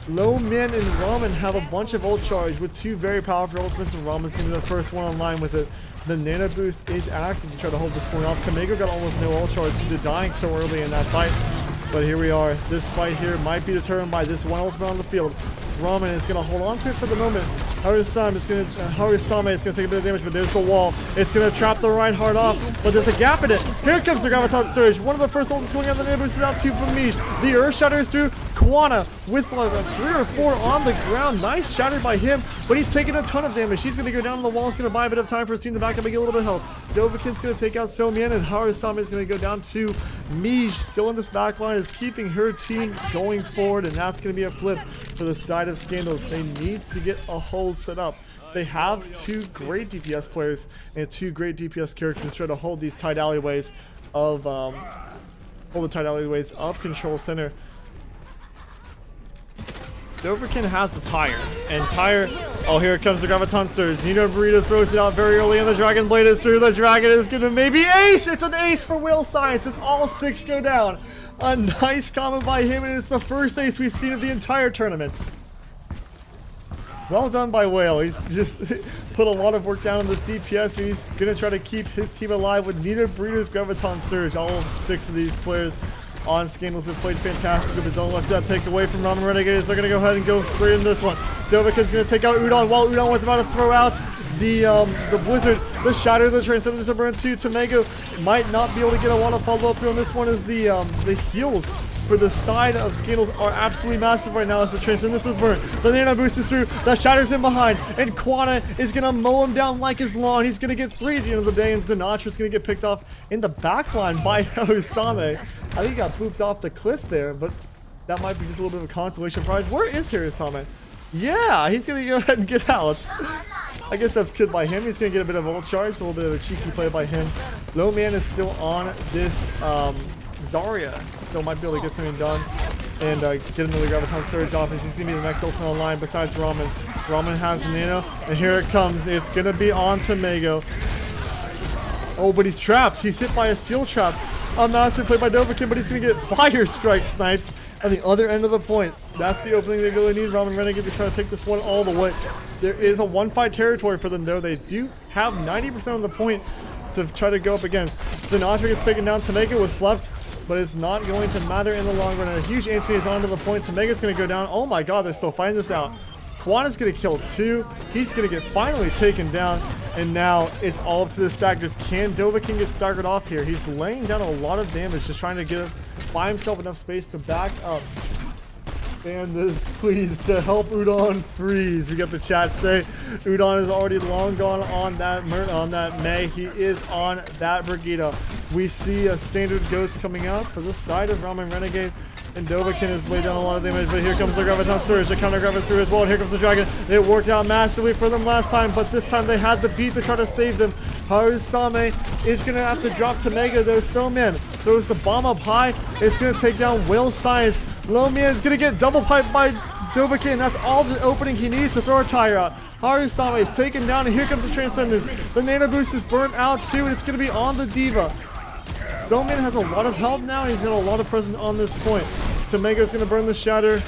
Nomian and Ramen have a bunch of ult charge with two very powerful ultimates, and Ramen's going to be the first one online with it. The Nano Boost is active to try to hold this point off. Tomego got almost no ult charge due to dying so early in that fight. But here we are. This fight here might be determined by this one ultimate on the field. Ramen is going to hold on to it for the moment. Harusame is going to take a bit of damage, but there's the wall. It's going to trap the Reinhardt off, but there's a gap in it. Here comes the Graviton Surge. One of the first ultimates going on the neighbors is out 2 from Mish. The Earth Shatter is through. Kwana with like a 3 or 4 on the ground. Nice shatter by him, but he's taking a ton of damage. He's going to go down on the wall. It's going to buy a bit of time for his team to back up and get a little bit of health. Dovahkiin's going to take out Somian, and Harusame is going to go down to Mish. Still in this back line is keeping her team going forward, and that's going to be a flip for the side of Scandals. They need to get a hold set up. They have 2 great DPS players and 2 great DPS characters trying to hold these tight alleyways of Control Center. Dovahkiin has the Tire, and Tire, oh, here comes the Graviton Surge. Nino Burrito throws it out very early, and the Dragon Blade is through. The Dragon is going to maybe ace. It's an ace for Will Science as all 6 go down. A nice combo by him, and it's the first ace we've seen of the entire tournament. Well done by Whale. He's just put a lot of work down on this DPS, and he's going to try to keep his team alive with Nino Burrito's Graviton Surge. All 6 of these players on Scandals have played fantastic, but don't let that take away from Ramen Renegades. They're going to go ahead and go straight into this one. Dovahkiin's going to take out Udon while Udon was about to throw out the Blizzard. The Shatter, the Transcendence of Burn 2. Tamego might not be able to get a lot of follow-up through on this one, as the heals for the side of Scandals are absolutely massive right now as the Transcendence was burned. The Nano Boost is through, the Shatter's in behind, and Kwana is going to mow him down like his lawn. He's going to get 3 at the end of the day, and Zanatra's going to get picked off in the backline by Harusame. I think he got pooped off the cliff there, but that might be just a little bit of a consolation prize. Where is Harusame? Yeah, he's going to go ahead and get out. I guess that's good by him. He's going to get a bit of ult charge, a little bit of a cheeky play by him. Low Man is still on this Zarya, so might be able to get something done and get another Graviton Surge off, as he's going to be the next ultimate online besides Ramen. Ramen has Nano, and here it comes. It's going to be on Tamego. Oh, but he's trapped. He's hit by a steel trap. A massive play by Dovahkiin, but he's going to get Fire Strike sniped at the other end of the point. That's the opening they really need. Ramen Renegade to try to take this one all the way. There is a 1-fight territory for them, though. They do have 90% of the point to try to go up against. Sinatra gets taken down. Tamego was slept, but it's not going to matter in the long run. And a huge anti is onto the point. Tamega's going to go down. Oh my god, they're still fighting this out. Kwana's going to kill 2. He's going to get finally taken down. And now it's all up to the stackers. Can Dovahkiin get staggered off here? He's laying down a lot of damage, just trying to buy himself enough space to back up. And this, please, to help Udon freeze. We got the chat say Udon is already long gone on that May. He is on that Brigitte. We see a standard ghost coming out for the side of Ramen Renegade. And Dovahkiin has laid down a lot of damage, but here comes the Graviton Surge. The counter grab is through as well, and here comes the Dragon. It worked out massively for them last time, but this time they had the beat to try to save them. Harusame is going to have to drop Tamego, though. Soman throws the bomb up high. It's going to take down Will Science. Lomia is going to get double piped by Dovahkiin. That's all the opening he needs to throw a tire out. Harusame is taken down, and here comes the Transcendence. The Nano Boost is burnt out too, and it's going to be on the Diva. Soman has a lot of health now, and he's got a lot of presence on this point. Tamego's going to burn the Shatter.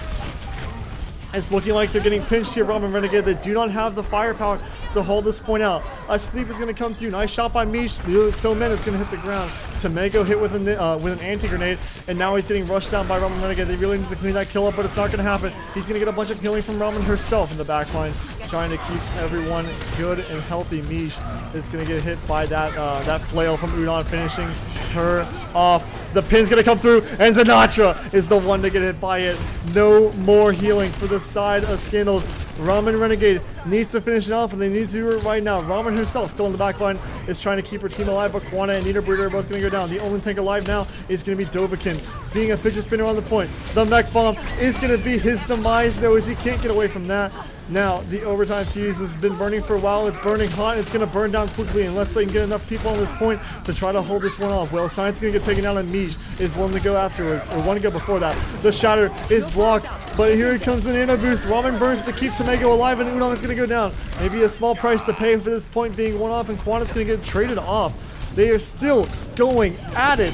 It's looking like they're getting pinched here, Ramen Renegade. They do not have the firepower to hold this point out. A sleep is going to come through. Nice shot by Mish. Soman is going to hit the ground. Tamego hit with an anti-grenade, and now he's getting rushed down by Ramen Renegade. They really need to clean that kill up, but it's not going to happen. He's going to get a bunch of healing from Ramen herself in the backline, trying to keep everyone good and healthy. Mish is going to get hit by that flail from Udon, finishing her off. The pin's going to come through, and Sinatra is the one to get hit by it. No more healing for the side of Scandals. Ramen Renegade needs to finish it off, and they need to do it right now. Ramen herself, still in the back line, is trying to keep her team alive, but Kwana and Nita Breeder are both going to go down. The only tank alive now is going to be Dovahkiin, being a fidget spinner on the point. The mech bomb is going to be his demise, though, as he can't get away from that. Now, the overtime fuse has been burning for a while. It's burning hot. It's going to burn down quickly unless they can get enough people on this point to try to hold this one off. Well, Science is going to get taken down, and Mish is one to go afterwards, or one to go before that. The Shatter is blocked, but here comes the Nano Boost. Ramen burns to keep Tamego alive, and Udon is going to go down. Maybe a small price to pay for this point being one off, and Kwana's going to get traded off. They are still going at it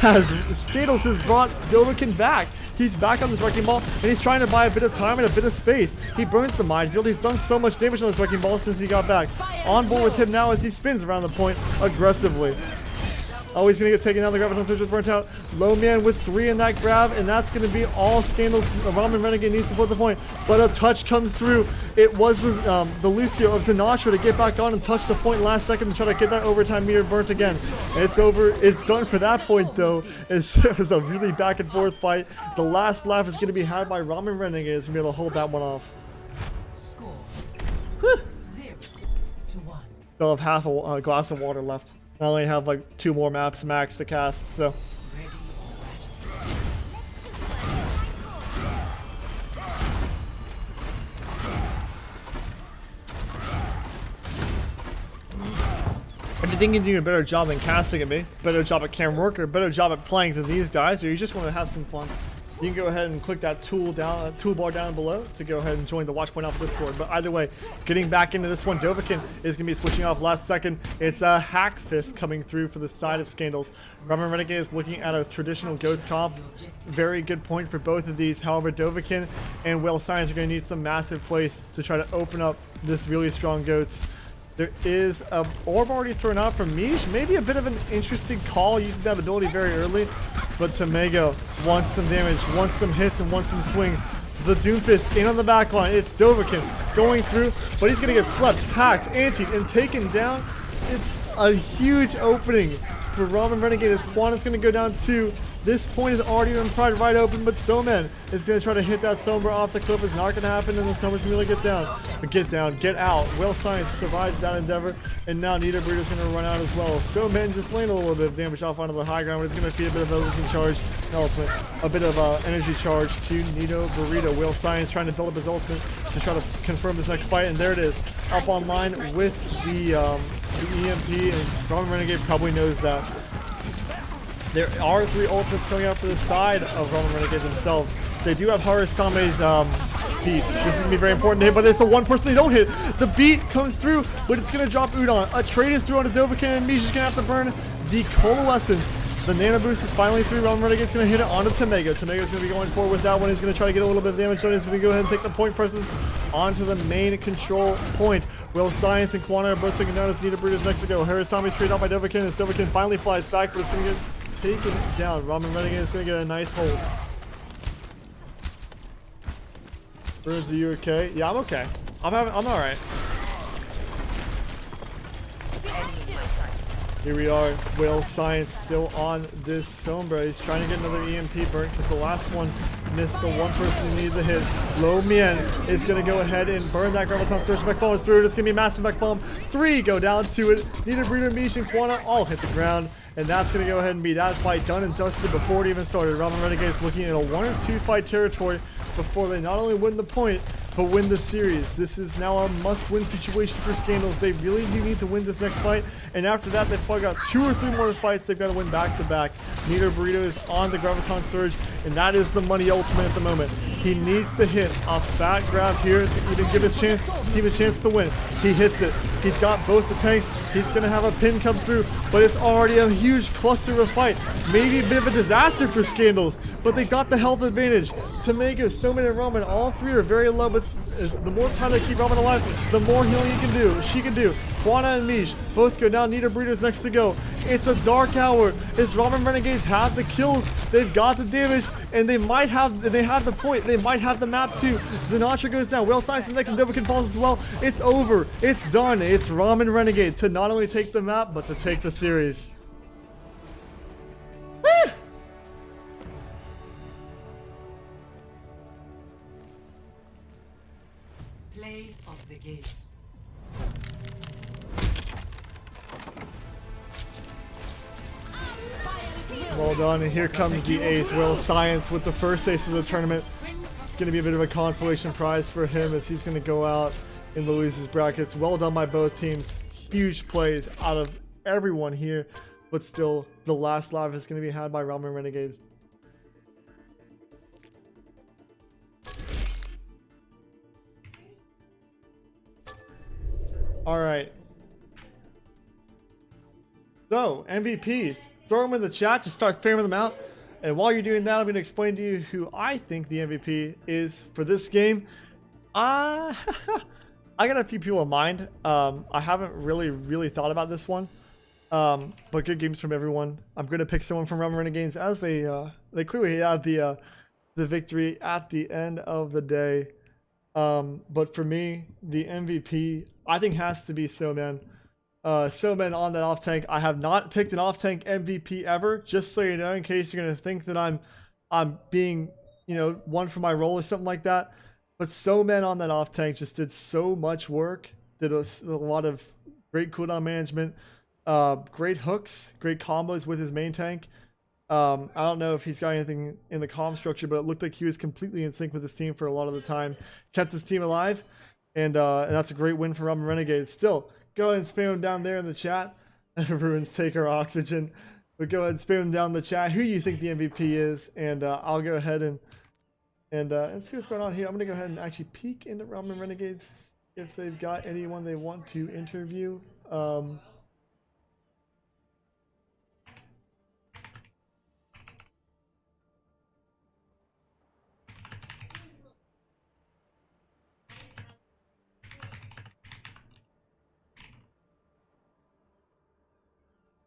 as Scandals has brought Dovahkiin back. He's back on this Wrecking Ball, and he's trying to buy a bit of time and a bit of space. He burns the minefield. He's done so much damage on this Wrecking Ball since he got back. On board with him now as he spins around the point aggressively. Oh, he's going to get taken down. The Graviton Surge is burnt out. Low man with 3 in that grab, and that's going to be all Scandals. Ramen Renegade needs to put the point, but a touch comes through. It was the Lucio of Sinatra to get back on and touch the point last second to try to get that overtime meter burnt again. It's over. It's done for that point, though. It was a really back and forth fight. The last laugh is going to be had by Ramen Renegade. Is going to be able to hold that one off. Score 0-1. They'll have half a glass of water left. I only have like 2 more maps max to cast, so. Ready If you think you can do a better job than casting at me, better job at cam work, or better job at playing than these guys, or you just want to have some fun, you can go ahead and click that toolbar down below to go ahead and join the Watchpoint Alpha Discord. But either way, getting back into this one, Dovahkiin is going to be switching off last second. It's a Hack Fist coming through for the side of Scandals. Ramen Renegade is looking at a traditional Goats comp. Very good point for both of these. However, Dovahkiin and Whale Science are going to need some massive plays to try to open up this really strong Goats. There is a orb already thrown out from Mish. Maybe a bit of an interesting call using that ability very early. But Tamego wants some damage, wants some hits, and wants some swings. The Doomfist in on the back line. It's Dovahkiin going through, but he's going to get slept, hacked, antied, and taken down. It's a huge opening for Ramen Renegade as Quanta's going to go down 2. This point is already been pried right open, but Soman is going to try to hit that Sombra off the cliff. It's not going to happen, and the Sombra's going to get down. But get down, get out. Whale Science survives that endeavor, and now Nita Burrito's going to run out as well. Soman just laying a little bit of damage off onto the high ground, but it's going to feed a bit of evolution charge, ultimate, a bit of energy charge to Nito Burrito. Whale Science trying to build up his ultimate to try to confirm this next fight, and there it is, up online with the EMP, and Ramen Renegade probably knows that. There are 3 ultimates coming out for the side of Ramen Renegade themselves. They do have Harasame's beat. This is going to be very important to hit, but it's the one person they don't hit. The beat comes through, but it's going to drop Udon. A trade is through onto Dovahkiin, and Mish is going to have to burn the Coalescence. The Nano Boost is finally through. Ramen Renegade's going to hit it onto Tamego. Tamego's going to be going forward with that one. He's going to try to get a little bit of damage done. He's going to go ahead and take the point presses onto the main control point. Whale Science and Quanta are both taking down as Nita Burrito's next to go. Harasami straight out by Dovahkiin as Dovahkiin finally flies back, but it's going to get taken down. Ramen Renegade is going to get a nice hold. Burns, are you okay? Yeah, I'm okay. I'm alright. Here we are. Whale Science still on this Sombra. He's trying to get another EMP burnt because the last one missed the one person he needed to hit. Lo Mien is going to go ahead and burn that Graviton Surge. Mech Bomb is through. It's going to be a massive Mech Bomb. 3 go down to it. Nita Burrito, Mish, and Quanta all hit the ground. And that's going to go ahead and be that fight done and dusted before it even started. Ramen Renegade is looking at a 1 or 2 fight territory before they not only win the point, but win the series. This is now a must-win situation for Scandals. They really do need to win this next fight, and after that, they've probably got 2 or 3 more fights they've got to win back-to-back. Nito Burrito is on the Graviton Surge, and that is the money ultimate at the moment. He needs to hit a fat grab here to even give his team a chance to win. He hits it. He's got both the tanks. He's going to have a pin come through, but it's already a huge cluster of fight. Maybe a bit of a disaster for Scandals, but they got the health advantage. Tamego, Soman, and Ramen, all 3 are very low, but the more time they keep Ramen alive, the more healing she can do. Quanta and Mish both go down. Nita Burrito's next to go. It's a dark hour. As Ramen Renegades have the kills, they've got the damage, and they have the point. They might have the map too. Sinatra goes down. Whale Science is next, and Dovahkiin falls as well. It's over. It's done. It's Ramen Renegade to not only take the map, but to take the series. Play of the game. Well done, and here comes the ace. Whale Science with the first ace of the tournament. It's going to be a bit of a consolation prize for him as he's going to go out in Louise's brackets. Well done by both teams. Huge plays out of everyone here, but still, the last live is going to be had by Ramen Renegade. All right. So, MVPs. Throw them in the chat, just start spamming them out. And while you're doing that, I'm going to explain to you who I think the MVP is for this game. I got a few people in mind. I haven't really thought about this one. But good games from everyone. I'm gonna pick someone from Ramen Renegades as they clearly had the victory at the end of the day. But for me, the MVP I think has to be Soman. Soman on that off tank. I have not picked an off tank MVP ever. Just so you know, in case you're gonna think that I'm being one for my role or something like that. But Soman on that off tank just did so much work. Did a lot of great cooldown management. Great hooks, great combos with his main tank. I don't know if he's got anything in the comm structure, but it looked like he was completely in sync with his team for a lot of the time. Kept his team alive, and that's a great win for Ramen Renegade. Still, go ahead and spam him down there in the chat. Ruins take our oxygen. But go ahead and spam him down in the chat who you think the MVP is, and I'll go ahead and see what's going on here. I'm gonna go ahead and actually peek into Ramen Renegades if they've got anyone they want to interview.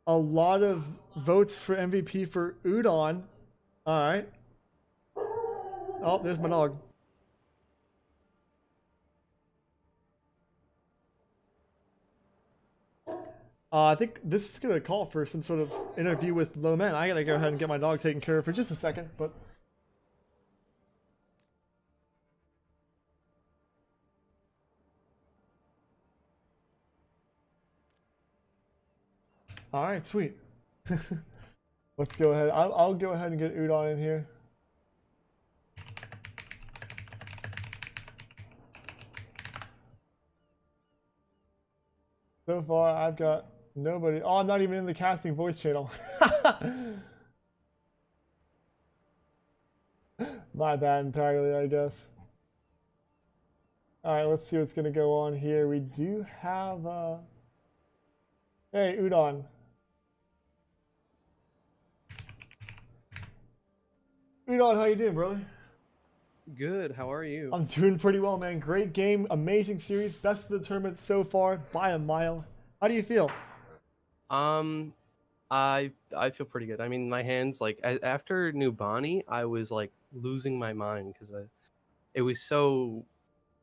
A lot of votes for MVP for Udon. All right. Oh, there's my dog. I think this is gonna call for some sort of interview with Lomen. I gotta go ahead and get my dog taken care of for just a second, but. All right, sweet. Let's go ahead. I'll go ahead and get Udon in here. So far, I've got nobody. Oh, I'm not even in the casting voice channel. My bad entirely, I guess. All right, let's see what's going to go on here. We do have... Hey, Udon. Udon, how you doing, brother? Good. How are you? I'm doing pretty well, man. Great game, amazing series, best of the tournament so far by a mile. How do you feel? I feel pretty good. I mean, my hands like after Nubani, I was like losing my mind because it was so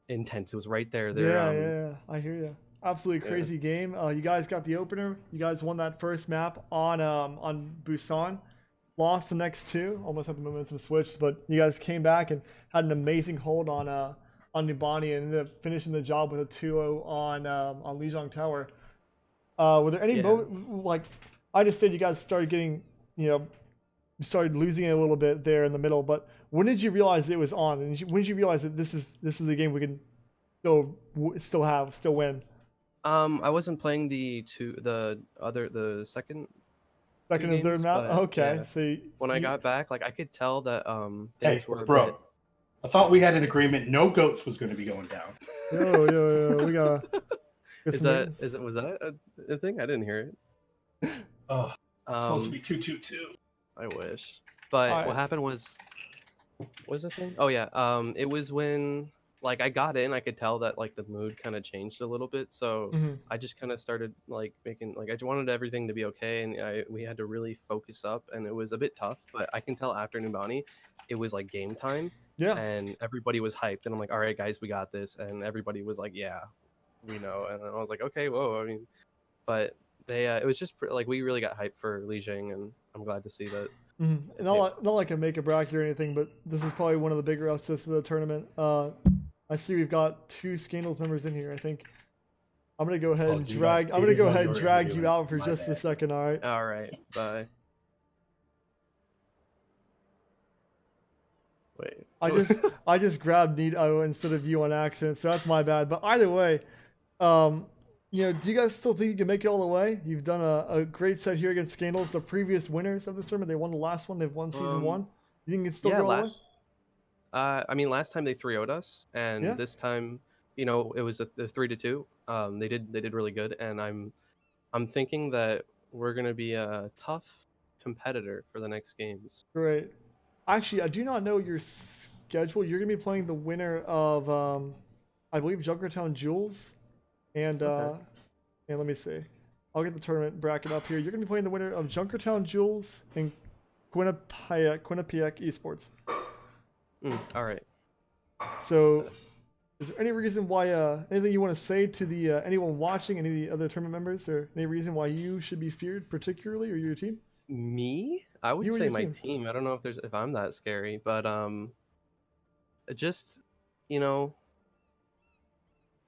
intense. It was right there. Yeah, I hear you. Absolutely crazy game. You guys got the opener. You guys won that first map on Busan. Lost the next two, almost had the momentum switched, but you guys came back and had an amazing hold on Nubani and ended up finishing the job with a 2-0 on Lijiang Tower. Were there any like I just said you guys started getting started losing it a little bit there in the middle, but when did you realize it was on? And when did you realize that this is a game we can still win? I wasn't playing the second and third map. Okay, yeah. so when I got back, like I could tell that things were a bit... I thought we had an agreement. No goats was going to be going down. Yo, we gotta. was that a thing? I didn't hear it. Oh, supposed to be 2-2-2. I wish. But what happened was this thing? Oh yeah. It was when like I got in, I could tell that like the mood kind of changed a little bit. So I just kind of started like making like I wanted everything to be okay, and we had to really focus up, and it was a bit tough. But I can tell after Nubani, it was like game time. Yeah. And everybody was hyped, and I'm like, all right, guys, we got this. And everybody was like, yeah, we know. And I was like, okay, whoa. I mean, but they it was just like we really got hyped for Lijiang, and I'm glad to see that. Not like I make a bracket or anything, but this is probably one of the bigger upsets of the tournament. I see we've got 2 Scandals members in here. I think I'm gonna go ahead and drag. I'm gonna go ahead and drag you out for just a second. All right. All right. Bye. Wait. I just grabbed Nito instead of you on accident, so that's my bad. But either way, do you guys still think you can make it all the way? You've done a great set here against Scandals, the previous winners of this tournament. They won the last one. They've won season 1. You think you can still go all the way? I mean, last time they 3-0'd us, and this time, it was a 3-2. They did really good, and I'm thinking that we're gonna be a tough competitor for the next games. Great. Actually, I do not know your schedule. You're gonna be playing the winner of, I believe, Junkertown Jules, and and let me see. I'll get the tournament bracket up here. You're going to be playing the winner of Junkertown Jewels and Quinnipiac Esports. All right. So, is there any reason why, anything you want to say to the anyone watching, any of the other tournament members, or any reason why you should be feared particularly, or your team? Me? I would You or say your my team? team. I don't know if I'm that scary, but just you know,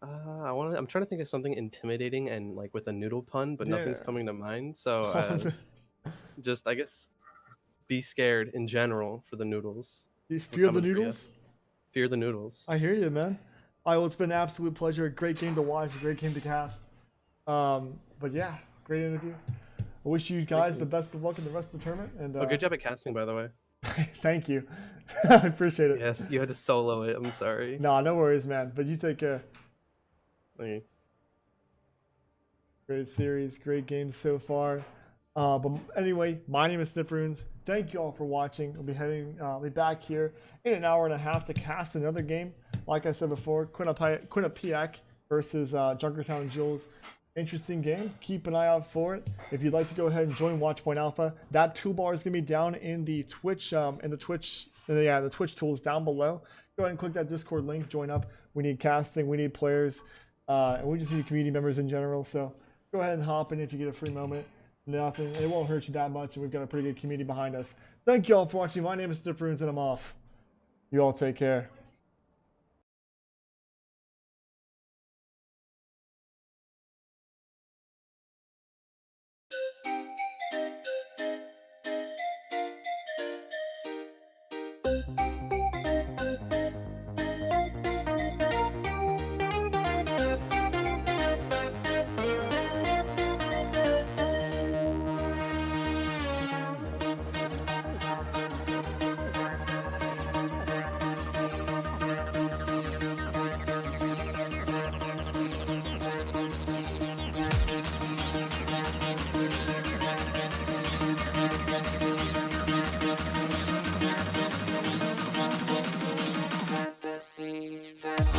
I'm trying to think of something intimidating and like with a noodle pun, but nothing's Yeah. coming to mind. So just I guess be scared in general for the noodles. You We're fear the coming for ya. noodles? Fear the noodles. I hear you, man. All right, well, it's been an absolute pleasure. A great game to watch, a great game to cast. But yeah, great interview. I wish you guys the best of luck in the rest of the tournament. And Oh, good job at casting, by the way. thank you. I appreciate it. Yes, you had to solo it. I'm sorry. Nah, no worries, man. But you take care. Thank you. Great series, great games so far. But anyway, my name is Sniprunes. Thank you all for watching. I'll be back here in an hour and a half to cast another game. Like I said before, Quinnipiac versus Junkertown Jewels. Interesting game. Keep an eye out for it. If you'd like to go ahead and join Watchpoint Alpha, that toolbar is gonna be down in the Twitch, the Twitch tools down below. Go ahead and click that Discord link. Join up. We need casting. We need players, and we just need community members in general. So go ahead and hop in if you get a free moment. Nothing. It won't hurt you that much, and we've got a pretty good community behind us. Thank you all for watching. My name is Sniprunes, and I'm off. You all take care. Fantasy.